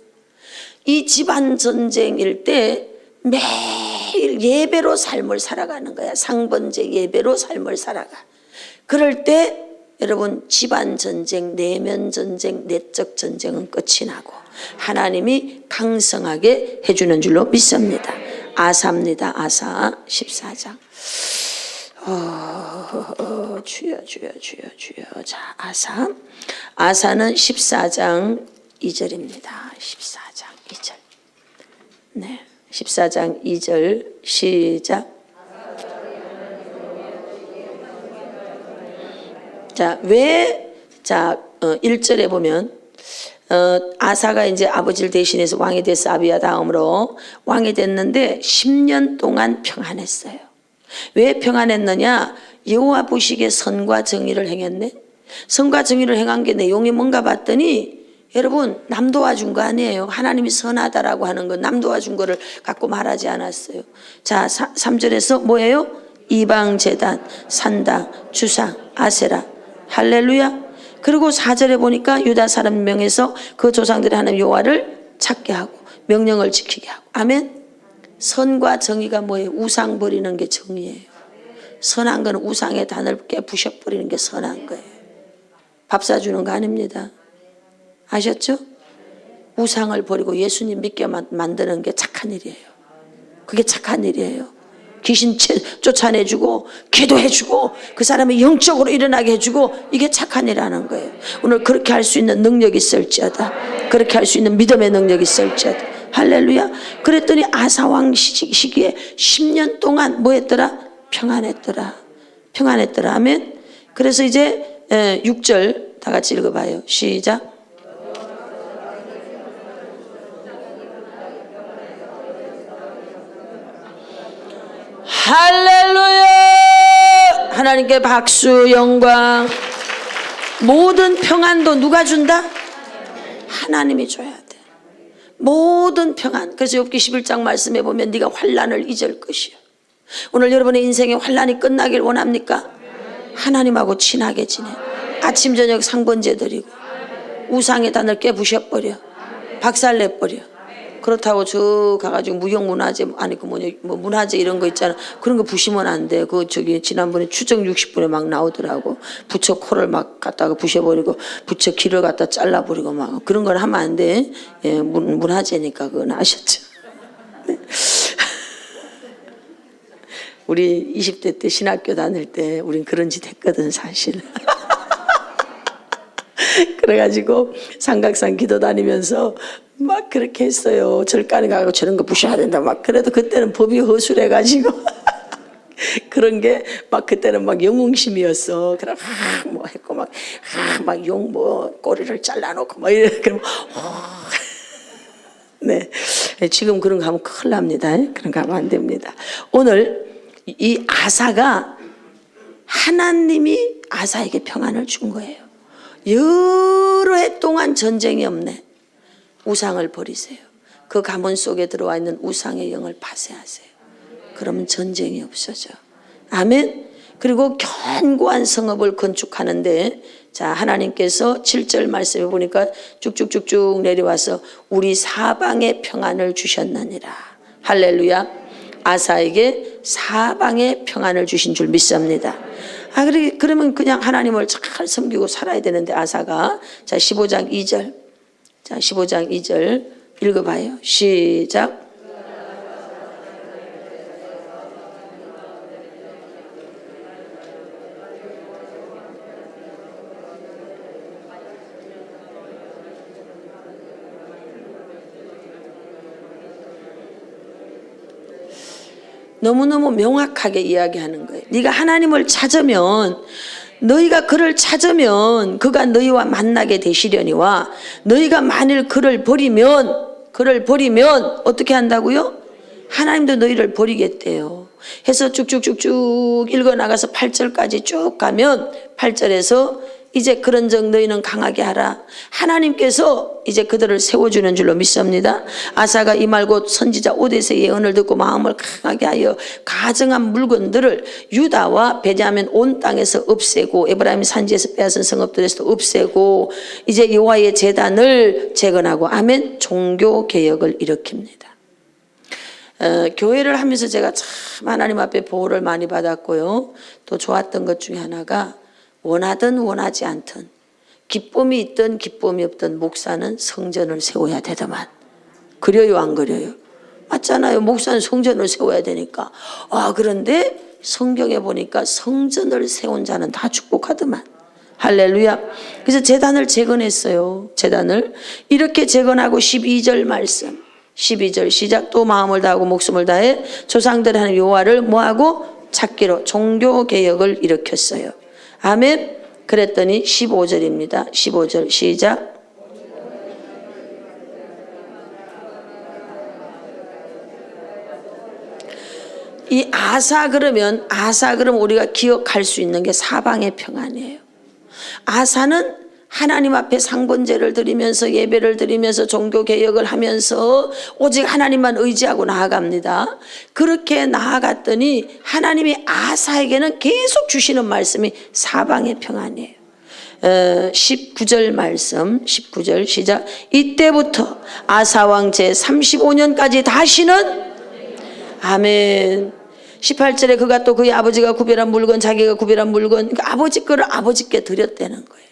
이 집안전쟁일 때 매일 예배로 삶을 살아가는 거야. 상번제 예배로 삶을 살아가. 그럴 때 여러분, 집안전쟁, 내면전쟁, 내적 전쟁은 끝이 나고 하나님이 강성하게 해주는 줄로 믿습니다. 아사입니다. 아사 14장. 주여. 자, 아사는 14장 2절입니다. 14장 2절. 네, 14장 2절 시작. 자, 왜? 자, 1절에 보면 아사가 이제 아버지를 대신해서 왕이 됐어. 아비야 다음으로 왕이 됐는데 10년 동안 평안했어요. 왜 평안했느냐? 여호와 보시기에 선과 정의를 행했네. 선과 정의를 행한 게 내용이 뭔가 봤더니, 여러분, 남 도와준 거 아니에요. 하나님이 선하다라고 하는 건 남 도와준 거를 갖고 말하지 않았어요. 자, 3절에서 뭐예요? 이방 제단, 산다, 주상, 아세라. 할렐루야. 그리고 4절에 보니까 유다 사람 명에서 그 조상들의 하나님 여호와를 찾게 하고 명령을 지키게 하고. 아멘. 선과 정의가 뭐예요? 우상 버리는 게 정의예요. 선한 건 우상의 단을 깨부셔버리는 게 선한 거예요. 밥 사주는 거 아닙니다. 아셨죠? 우상을 버리고 예수님 믿게 만드는 게 착한 일이에요. 그게 착한 일이에요. 귀신 쫓아내주고 기도해주고 그 사람이 영적으로 일어나게 해주고, 이게 착한 일하는 거예요. 오늘 그렇게 할 수 있는 능력이 있을지어다. 그렇게 할 수 있는 믿음의 능력이 있을지어다. 할렐루야. 그랬더니 아사왕 시기에 10년 동안 뭐 했더라? 평안했더라. 아멘. 그래서 이제 6절 다 같이 읽어봐요. 시작. 할렐루야. 하나님께 박수, 영광. 모든 평안도 누가 준다? 하나님이 줘야 돼. 모든 평안. 그래서 욥기 11장 말씀해 보면 네가 환난을 잊을 것이요. 오늘 여러분의 인생에 환난이 끝나길 원합니까? 하나님하고 친하게 지내. 아침 저녁 상번제 드리고 우상의 단을 깨부셔버려. 박살내버려. 그렇다고 저 가가지고 무형문화재, 아니 그 뭐냐, 뭐 문화재 이런 거 있잖아. 그런 거 부시면 안 돼. 그 저기 지난번에 추정 60분에 막 나오더라고. 부처 코를 막 갖다가 부셔버리고 부처 귀를 갖다 잘라버리고 막 그런 걸 하면 안 돼. 예, 문화재니까 그건 아셨죠? 네. 우리 20대 때 신학교 다닐 때 우린 그런 짓 했거든 사실. 그래가지고 삼각산 기도 다니면서 막 그렇게 했어요. 절간에 가고 저런 거 부셔야 된다 막. 그래도 그때는 법이 허술해가지고 그런 게 막 그때는 막 영웅심이었어. 그럼 뭐 했고 막 용 뭐 꼬리를 잘라놓고 막 이래. 그럼 네, 지금 그런 거 하면 큰일 납니다. 그런 거 하면 안 됩니다. 오늘 이 아사가 하나님이 아사에게 평안을 준 거예요. 여러 해 동안 전쟁이 없네. 우상을 버리세요. 그 가문 속에 들어와 있는 우상의 영을 파쇄하세요. 그러면 전쟁이 없어져. 아멘. 그리고 견고한 성읍을 건축하는데, 자, 하나님께서 7절 말씀해 보니까 쭉쭉쭉쭉 내려와서 우리 사방에 평안을 주셨느니라. 할렐루야. 아사에게 사방에 평안을 주신 줄 믿습니다. 그러면 그냥 하나님을 잘 섬기고 살아야 되는데 아사가. 자, 15장 2절. 자, 15장 2절 읽어봐요. 시작. 너무너무 명확하게 이야기하는 거예요. 네가 하나님을 찾으면, 너희가 그를 찾으면 그가 너희와 만나게 되시려니와 너희가 만일 그를 버리면 어떻게 한다고요? 하나님도 너희를 버리겠대요. 해서 쭉쭉쭉쭉 읽어나가서 8절까지 쭉 가면 8절에서 이제 그런즉 너희는 강하게 하라. 하나님께서 이제 그들을 세워주는 줄로 믿습니다. 아사가 이 말 곧 선지자 오데스의 예언을 듣고 마음을 강하게 하여 가증한 물건들을 유다와 베냐민 온 땅에서 없애고 에브라임 산지에서 빼앗은 성읍들에서도 없애고 이제 여호와의 제단을 재건하고 아멘. 종교 개혁을 일으킵니다. 교회를 하면서 제가 참 하나님 앞에 보호를 많이 받았고요. 또 좋았던 것 중에 하나가 원하든 원하지 않든 기쁨이 있든 기쁨이 없든 목사는 성전을 세워야 되더만. 그려요 안 그려요? 맞잖아요. 목사는 성전을 세워야 되니까. 그런데 성경에 보니까 성전을 세운 자는 다 축복하더만. 할렐루야. 그래서 제단을 재건했어요. 제단을 이렇게 재건하고 12절 말씀 12절 시작. 또 마음을 다하고 목숨을 다해 조상들의 하나님 여호와를 뭐하고 찾기로 종교개혁을 일으켰어요. 아멘. 그랬더니 15절입니다. 15절 시작. 이 아사 그러면 우리가 기억할 수 있는 게 사방의 평안이에요. 아사는 하나님 앞에 상번제를 드리면서 예배를 드리면서 종교개혁을 하면서 오직 하나님만 의지하고 나아갑니다. 그렇게 나아갔더니 하나님이 아사에게는 계속 주시는 말씀이 사방의 평안이에요. 19절 말씀 19절 시작. 이때부터 아사왕 제35년까지 다시는 아멘. 18절에 그가 또 그의 아버지가 구별한 물건 자기가 구별한 물건 그러니까 아버지 거를 아버지께 드렸다는 거예요.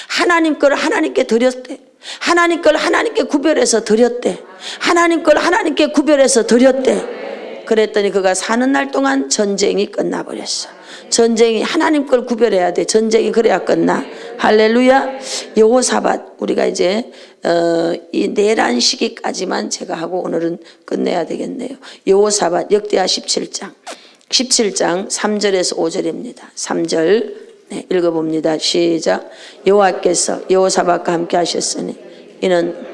하나님 거를 하나님께 드렸대. 하나님 걸 하나님께 구별해서 드렸대. 하나님 걸 하나님께 구별해서 드렸대. 그랬더니 그가 사는 날 동안 전쟁이 끝나버렸어. 전쟁이 하나님 걸 구별해야 돼. 전쟁이 그래야 끝나. 할렐루야. 여호사밧 우리가 이제 이 내란 시기까지만 제가 하고 오늘은 끝내야 되겠네요. 여호사밧 역대하 17장 3절에서 5절입니다. 3절 네, 읽어봅니다. 시작. 여호와께서 여호사밧과 함께 하셨으니 이는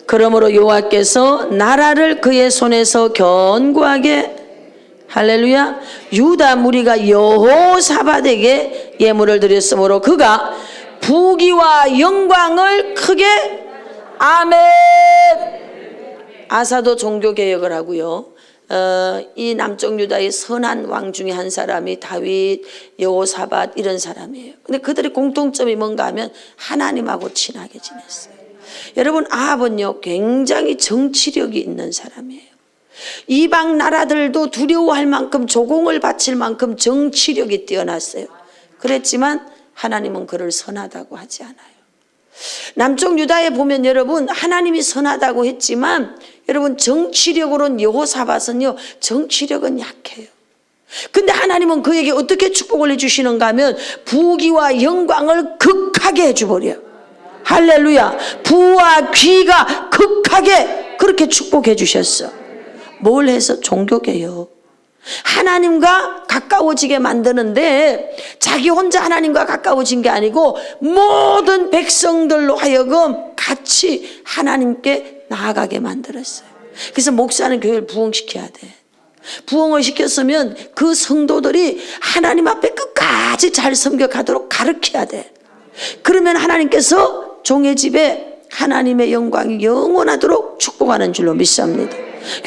그러므로 여호와께서 나라를 그의 손에서 견고하게 할렐루야. 유다 무리가 여호사밧에게 예물을 드렸으므로 그가 부귀와 영광을 크게 아멘. 아사도 종교개혁을 하고요. 이 남쪽 유다의 선한 왕 중에 한 사람이 다윗, 여호사밧 이런 사람이에요. 근데 그들의 공통점이 뭔가 하면 하나님하고 친하게 지냈어요. 여러분 아합은요 굉장히 정치력이 있는 사람이에요. 이방 나라들도 두려워할 만큼 조공을 바칠 만큼 정치력이 뛰어났어요. 그랬지만 하나님은 그를 선하다고 하지 않아요. 남쪽 유다에 보면 여러분 하나님이 선하다고 했지만 여러분 정치력으로는 여호사밧은요 정치력은 약해요. 근데 하나님은 그에게 어떻게 축복을 해주시는가 하면 부귀와 영광을 극하게 해줘버려요. 할렐루야. 부와 귀가 극하게 그렇게 축복해 주셨어. 뭘 해서? 종교개혁. 하나님과 가까워지게 만드는데 자기 혼자 하나님과 가까워진 게 아니고 모든 백성들로 하여금 같이 하나님께 나아가게 만들었어요. 그래서 목사는 교회를 부흥시켜야 돼. 부흥을 시켰으면 그 성도들이 하나님 앞에 끝까지 잘 섬겨가도록 가르쳐야 돼. 그러면 하나님께서 종의 집에 하나님의 영광이 영원하도록 축복하는 줄로 믿습니다.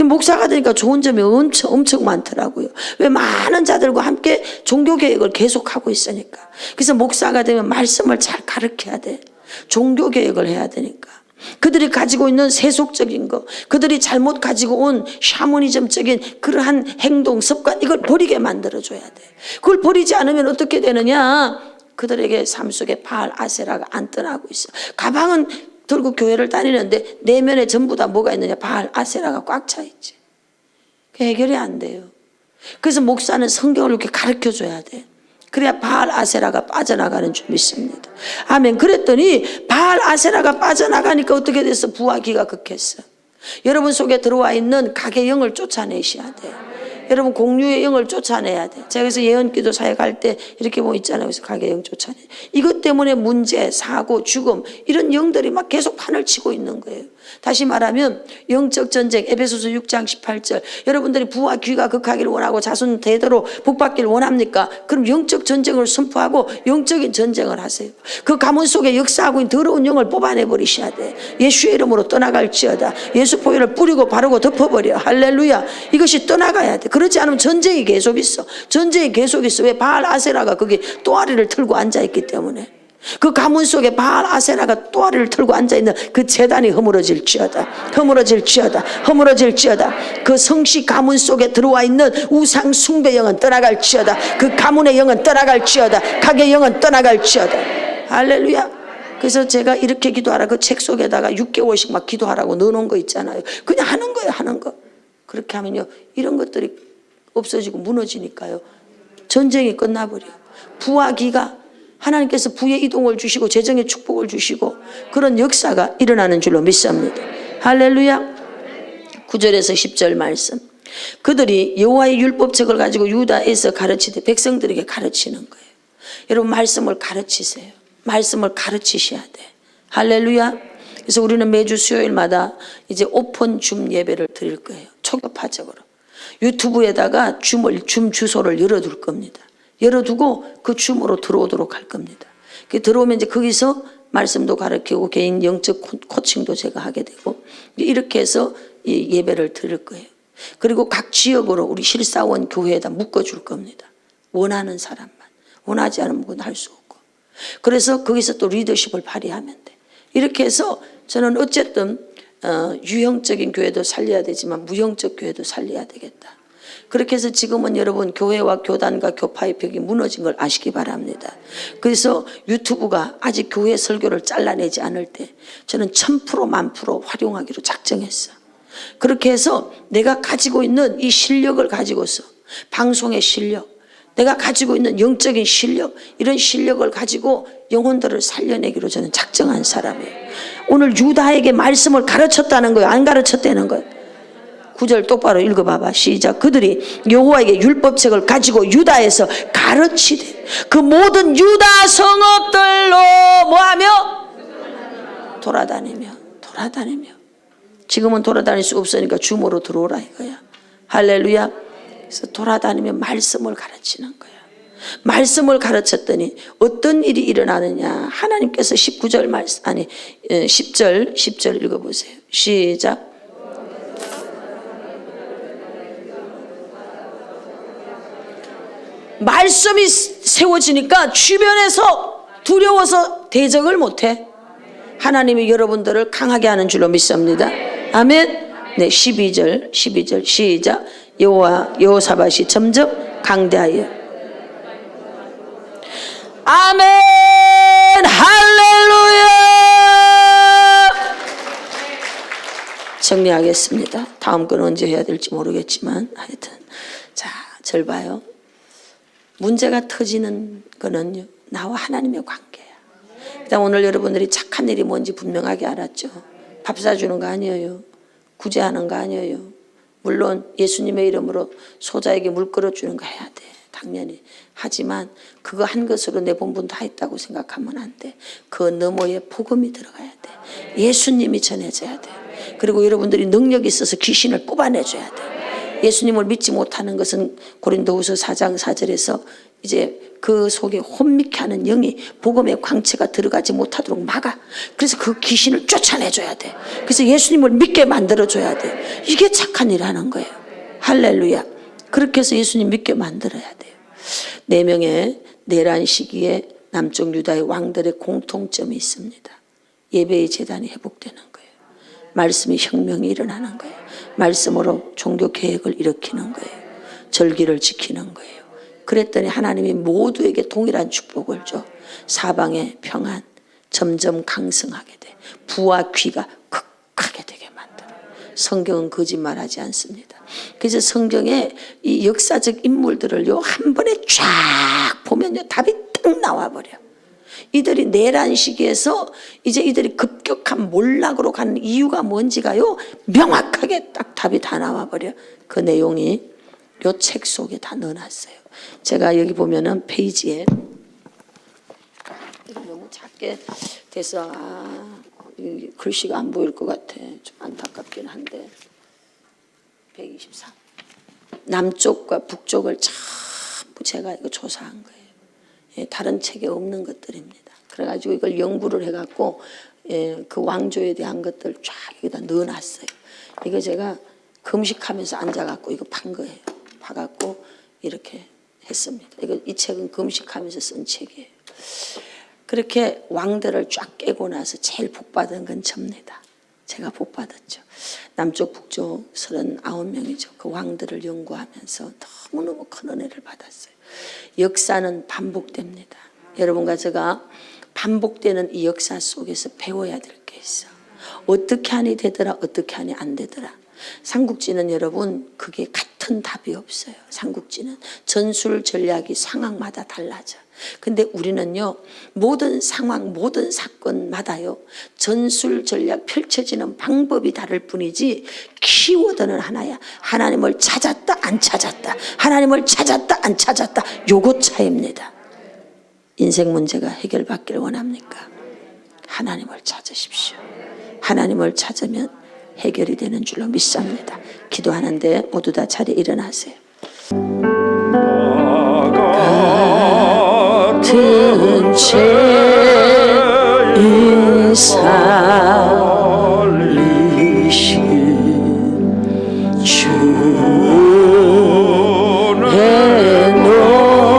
목사가 되니까 좋은 점이 엄청 많더라고요. 왜 많은 자들과 함께 종교개혁을 계속하고 있으니까. 그래서 목사가 되면 말씀을 잘 가르쳐야 돼. 종교개혁을 해야 되니까. 그들이 가지고 있는 세속적인 거, 그들이 잘못 가지고 온 샤머니즘적인 그러한 행동, 습관 이걸 버리게 만들어줘야 돼. 그걸 버리지 않으면 어떻게 되느냐? 그들에게 삶 속에 바알 아세라가 안 떠나고 있어. 가방은 들고 교회를 다니는데 내면에 전부 다 뭐가 있느냐? 바알 아세라가 꽉 차 있지. 그 해결이 안 돼요. 그래서 목사는 성경을 이렇게 가르쳐줘야 돼. 그래야 바알 아세라가 빠져나가는 줄 믿습니다. 아멘. 그랬더니 바알 아세라가 빠져나가니까 어떻게 됐어? 부와 귀가 극했어. 여러분 속에 들어와 있는 악의 영을 쫓아내셔야 돼. 여러분 공유의 영을 쫓아내야 돼. 제가 그래서 예언기도 사역할 때 이렇게 뭐 있잖아요. 그래서 가게 영 쫓아내. 이것 때문에 문제, 사고, 죽음 이런 영들이 막 계속 판을 치고 있는 거예요. 다시 말하면 영적 전쟁, 에베소서 6장 18절. 여러분들이 부와 귀가 극하기를 원하고 자손 대대로 복받기를 원합니까? 그럼 영적 전쟁을 선포하고 영적인 전쟁을 하세요. 그 가문 속에 역사하고 있는 더러운 영을 뽑아내버리셔야 돼. 예수의 이름으로 떠나갈지어다. 예수 포효를 뿌리고 바르고 덮어버려. 할렐루야. 이것이 떠나가야 돼. 그렇지 않으면 전쟁이 계속 있어. 전쟁이 계속 있어. 왜? 바알 아세라가 거기 또아리를 틀고 앉아있기 때문에. 그 가문 속에 바알 아세라가 또아리를 틀고 앉아있는 그 제단이 허물어질지어다. 허물어질지어다. 허물어질지어다. 그 성씨 가문 속에 들어와 있는 우상 숭배 영은 떠나갈지어다. 그 가문의 영은 떠나갈지어다. 가게 영은 떠나갈지어다. 할렐루야. 그래서 제가 이렇게 기도하라 그 책 속에다가 6개월씩 막 기도하라고 넣어놓은 거 있잖아요. 그냥 하는 거예요. 하는 거. 그렇게 하면요 이런 것들이 없어지고 무너지니까요 전쟁이 끝나버려. 부와 기가 하나님께서 부의 이동을 주시고 재정의 축복을 주시고 그런 역사가 일어나는 줄로 믿습니다. 할렐루야. 9절에서 10절 말씀. 그들이 여호와의 율법책을 가지고 유다에서 가르치되 백성들에게 가르치는 거예요. 여러분 말씀을 가르치세요. 말씀을 가르치셔야 돼. 할렐루야. 그래서 우리는 매주 수요일마다 이제 오픈 줌 예배를 드릴 거예요. 초급파적으로. 유튜브에다가 줌 주소를 열어둘 겁니다. 열어두고 그 줌으로 들어오도록 할 겁니다. 들어오면 이제 거기서 말씀도 가르치고 개인 영적 코칭도 제가 하게 되고 이렇게 해서 예배를 드릴 거예요. 그리고 각 지역으로 우리 실사원 교회에다 묶어줄 겁니다. 원하는 사람만. 원하지 않으면 그건 할 수 없고. 그래서 거기서 또 리더십을 발휘하면 돼. 이렇게 해서 저는 어쨌든 유형적인 교회도 살려야 되지만 무형적 교회도 살려야 되겠다. 그렇게 해서 지금은 여러분 교회와 교단과 교파의 벽이 무너진 걸 아시기 바랍니다. 그래서 유튜브가 아직 교회 설교를 잘라내지 않을 때 저는 1000% 10,000% 활용하기로 작정했어. 그렇게 해서 내가 가지고 있는 이 실력을 가지고서 방송의 실력, 내가 가지고 있는 영적인 실력, 이런 실력을 가지고 영혼들을 살려내기로 저는 작정한 사람이에요. 오늘 유다에게 말씀을 가르쳤다는 거예요. 안 가르쳤다는 거예요. 9절 똑바로 읽어봐봐. 시작. 그들이 여호와에게 율법책을 가지고 유다에서 가르치되 그 모든 유다 성읍들로 뭐하며? 돌아다니며. 지금은 돌아다닐 수 없으니까 줌으로 들어오라 이거야. 할렐루야. 그래서 돌아다니며 말씀을 가르치는 거야. 말씀을 가르쳤더니 어떤 일이 일어나느냐. 하나님께서 19절 말씀 10절 읽어보세요. 시작. 말씀이 세워지니까 주변에서 두려워서 대적을 못해. 하나님이 여러분들을 강하게 하는 줄로 믿습니다. 아멘. 네, 12절 시작. 여호사밧이 점점 강대하여. 아멘. 할렐루야. 정리하겠습니다. 다음 건 언제 해야 될지 모르겠지만 하여튼 자, 절 봐요. 문제가 터지는 거는요 나와 하나님의 관계야. 그다음 오늘 여러분들이 착한 일이 뭔지 분명하게 알았죠. 밥 사주는 거 아니에요. 구제하는 거 아니에요. 물론 예수님의 이름으로 소자에게 물 끌어주는 거 해야 돼. 당연히. 하지만 그거 한 것으로 내 본분 다 했다고 생각하면 안 돼. 그 너머에 복음이 들어가야 돼. 예수님이 전해져야 돼. 그리고 여러분들이 능력이 있어서 귀신을 뽑아내줘야 돼. 예수님을 믿지 못하는 것은 고린도후서 4장 4절에서 이제 그 속에 혼미케 하는 영이 복음의 광채가 들어가지 못하도록 막아. 그래서 그 귀신을 쫓아내줘야 돼. 그래서 예수님을 믿게 만들어줘야 돼. 이게 착한 일 하는 거예요. 할렐루야. 그렇게 해서 예수님 믿게 만들어야 돼요. 4명의 내란 시기에 남쪽 유다의 왕들의 공통점이 있습니다. 예배의 재단이 회복되는 거예요. 말씀이 혁명이 일어나는 거예요. 말씀으로 종교 개혁을 일으키는 거예요. 절기를 지키는 거예요. 그랬더니 하나님이 모두에게 동일한 축복을 줘. 사방의 평안 점점 강성하게 돼. 부와 귀가 극하게 되게 만들어. 성경은 거짓말하지 않습니다. 그래서 성경에 이 역사적 인물들을요 한 번에 쫙 보면요 답이 딱 나와버려. 이들이 내란 시기에서 이제 이들이 급격한 몰락으로 가는 이유가 뭔지가요 명확하게 딱 답이 다 나와버려. 그 내용이 요 책 속에 다 넣어놨어요. 제가 여기 보면은 페이지에 너무 작게 돼서 이 글씨가 안 보일 것 같아. 좀 안타깝긴 한데 123 남쪽과 북쪽을 전부 제가 이거 조사한 거예요. 예, 다른 책에 없는 것들입니다. 그래가지고 이걸 연구를 해갖고 그 왕조에 대한 것들 쫙 여기다 넣어놨어요. 이거 제가 금식하면서 앉아갖고 이거 판 거예요. 파갖고 이렇게 했습니다. 이 책은 금식하면서 쓴 책이에요. 그렇게 왕들을 쫙 깨고 나서 제일 복받은 건 접니다. 제가 복받았죠. 남쪽 북쪽 39명이죠. 그 왕들을 연구하면서 너무너무 큰 은혜를 받았어요. 역사는 반복됩니다. 여러분과 제가 반복되는 이 역사 속에서 배워야 될 게 있어. 어떻게 하니 되더라, 어떻게 하니 안 되더라. 삼국지는 여러분 그게 같은 답이 없어요. 삼국지는 전술 전략이 상황마다 달라져. 근데 우리는요 모든 상황 모든 사건마다요 전술 전략 펼쳐지는 방법이 다를 뿐이지 키워드는 하나야. 하나님을 찾았다 안 찾았다, 하나님을 찾았다 안 찾았다, 요거 차이입니다. 인생 문제가 해결받기를 원합니까? 하나님을 찾으십시오. 하나님을 찾으면 해결이 되는 줄로 믿습니다. 기도하는데 모두 다 자리에 일어나세요. 같은 죄인 살리신 주의 놀라움에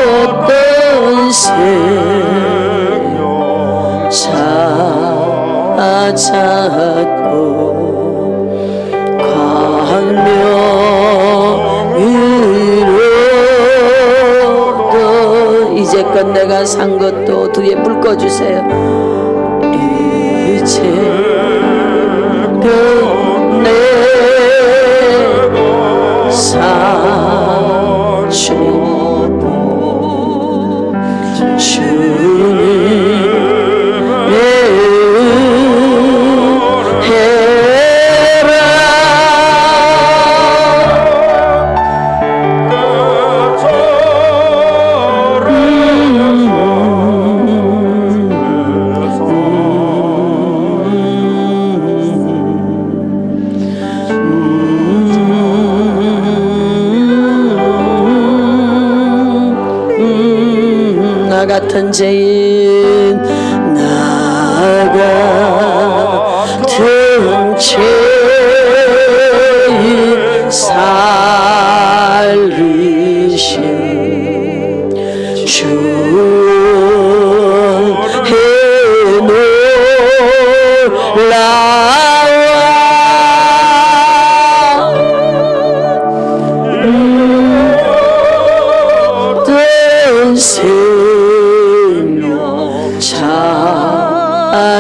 이뤘던 생명 찾았고 광명으로 이제껏 내가 산 것도 뒤에 불 꺼주세요. 이제껏 내가 산 주님의 은혜라. 나 같은 죄인 나 같은 죄인 살리신 주의 놀라운 생명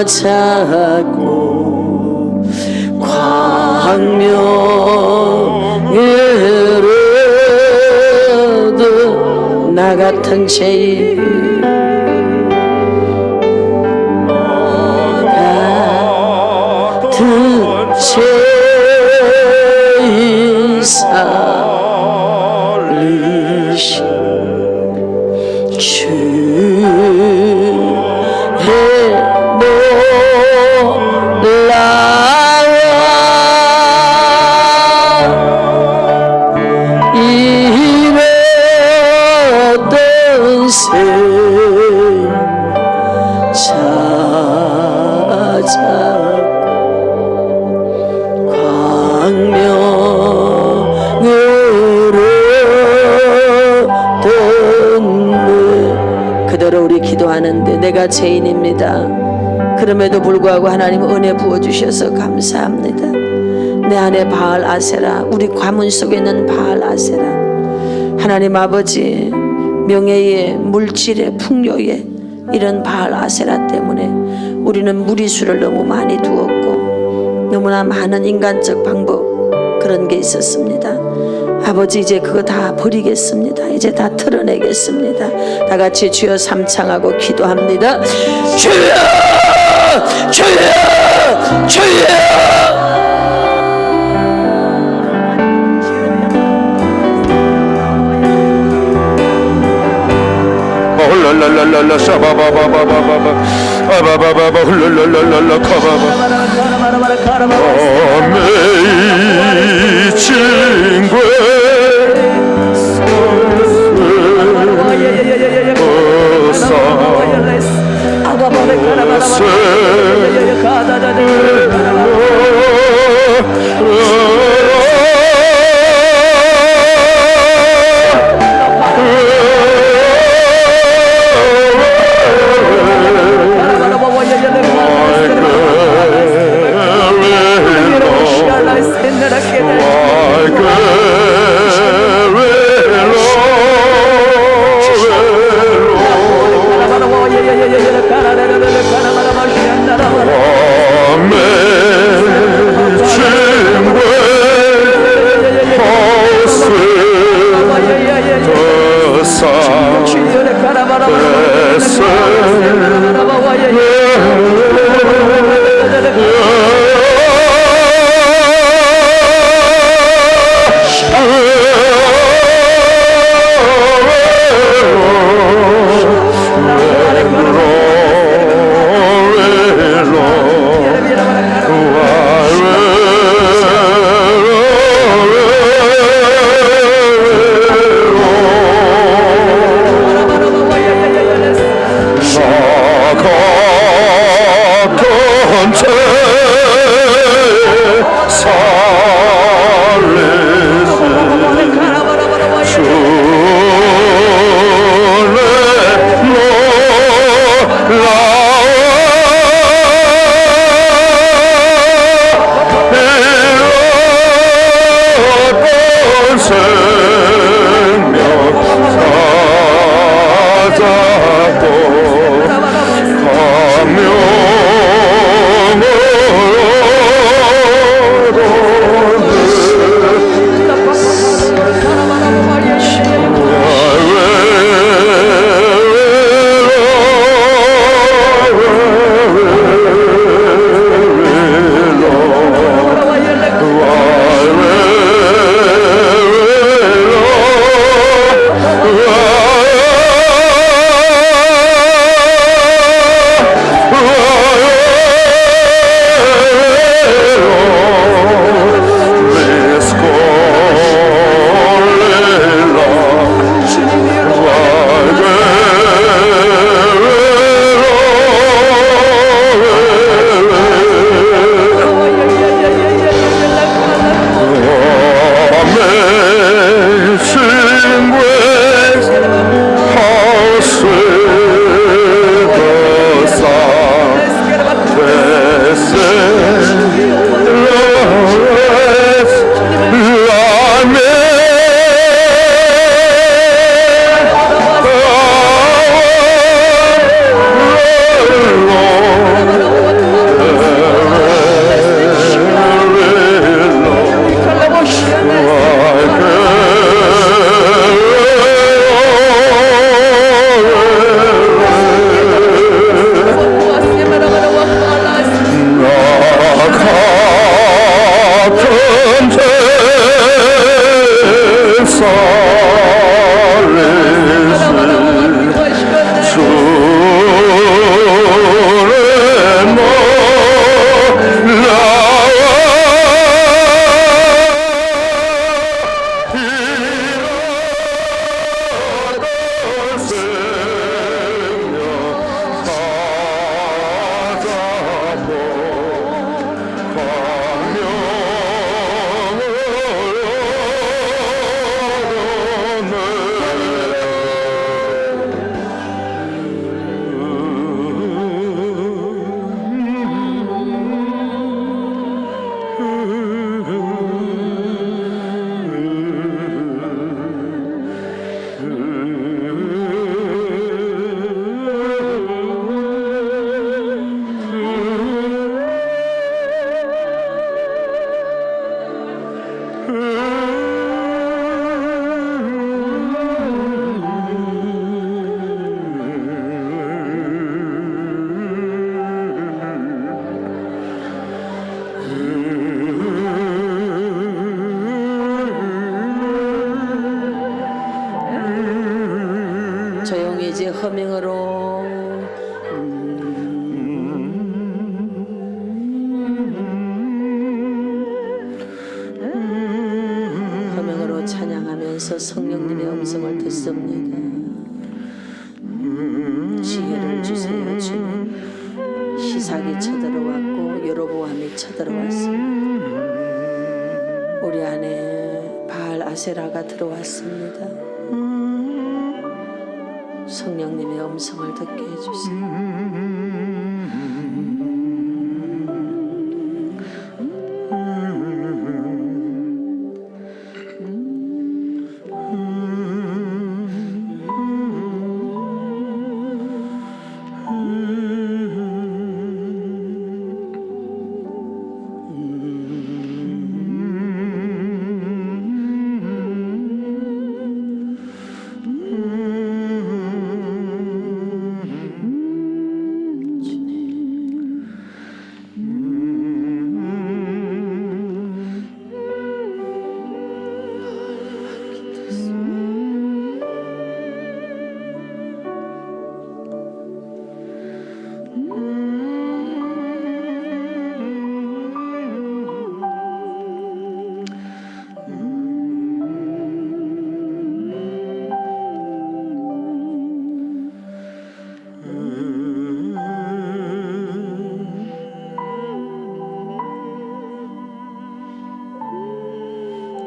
찾았고 광명으로도 나 같은 죄인 같은 죄인 살리신 주의 놀라운 이뤘던 생명 찾았고 광명으로 그대로 우리 기도하는데 내가 죄인입니다. 그럼에도 불구하고 하나님 은혜 부어주셔서 감사합니다. 내 안에 바알 아세라, 우리 가문 속에 있는 바알 아세라, 하나님 아버지 명예에 물질에 풍요에 이런 바알 아세라 때문에 우리는 무리수를 너무 많이 두었고 너무나 많은 인간적 방법 그런 게 있었습니다. 아버지 이제 그거 다 버리겠습니다. 이제 다 털어내겠습니다. 다 같이 주여 삼창하고 기도합니다. 주여 주여 주여. 랄랄랄랄라 샤바바바바바바바 아바바바바 훌랄랄랄랄라 카바바 어메이징 아버지 허밍으로 허밍으로 찬양하면서 성령님의 음성을 듣습니다. 지혜를 주세요 주님. 시삭이 쳐들어왔고 여로보암이 쳐들어왔습니다. 우리 안에 바알 아세라가 들어왔습니다. 성령님의 음성을 듣게 해주세요.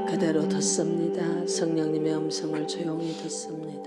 그대로 듣습니다. 성령님의 음성을 조용히 듣습니다.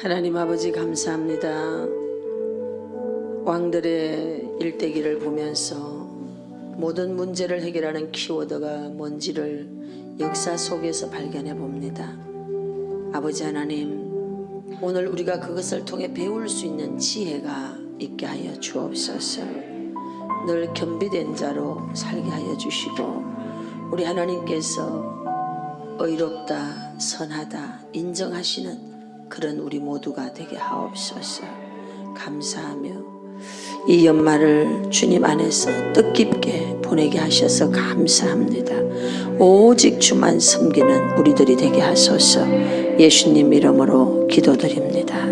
하나님 아버지 감사합니다. 왕들의 일대기를 보면서 모든 문제를 해결하는 키워드가 뭔지를 역사 속에서 발견해 봅니다. 아버지 하나님, 오늘 우리가 그것을 통해 배울 수 있는 지혜가 있게 하여 주옵소서. 늘 겸비된 자로 살게 하여 주시고, 우리 하나님께서 의롭다, 선하다 인정하시는 그런 우리 모두가 되게 하옵소서. 감사하며 이 연말을 주님 안에서 뜻깊게 보내게 하셔서 감사합니다. 오직 주만 섬기는 우리들이 되게 하소서. 예수님 이름으로 기도드립니다.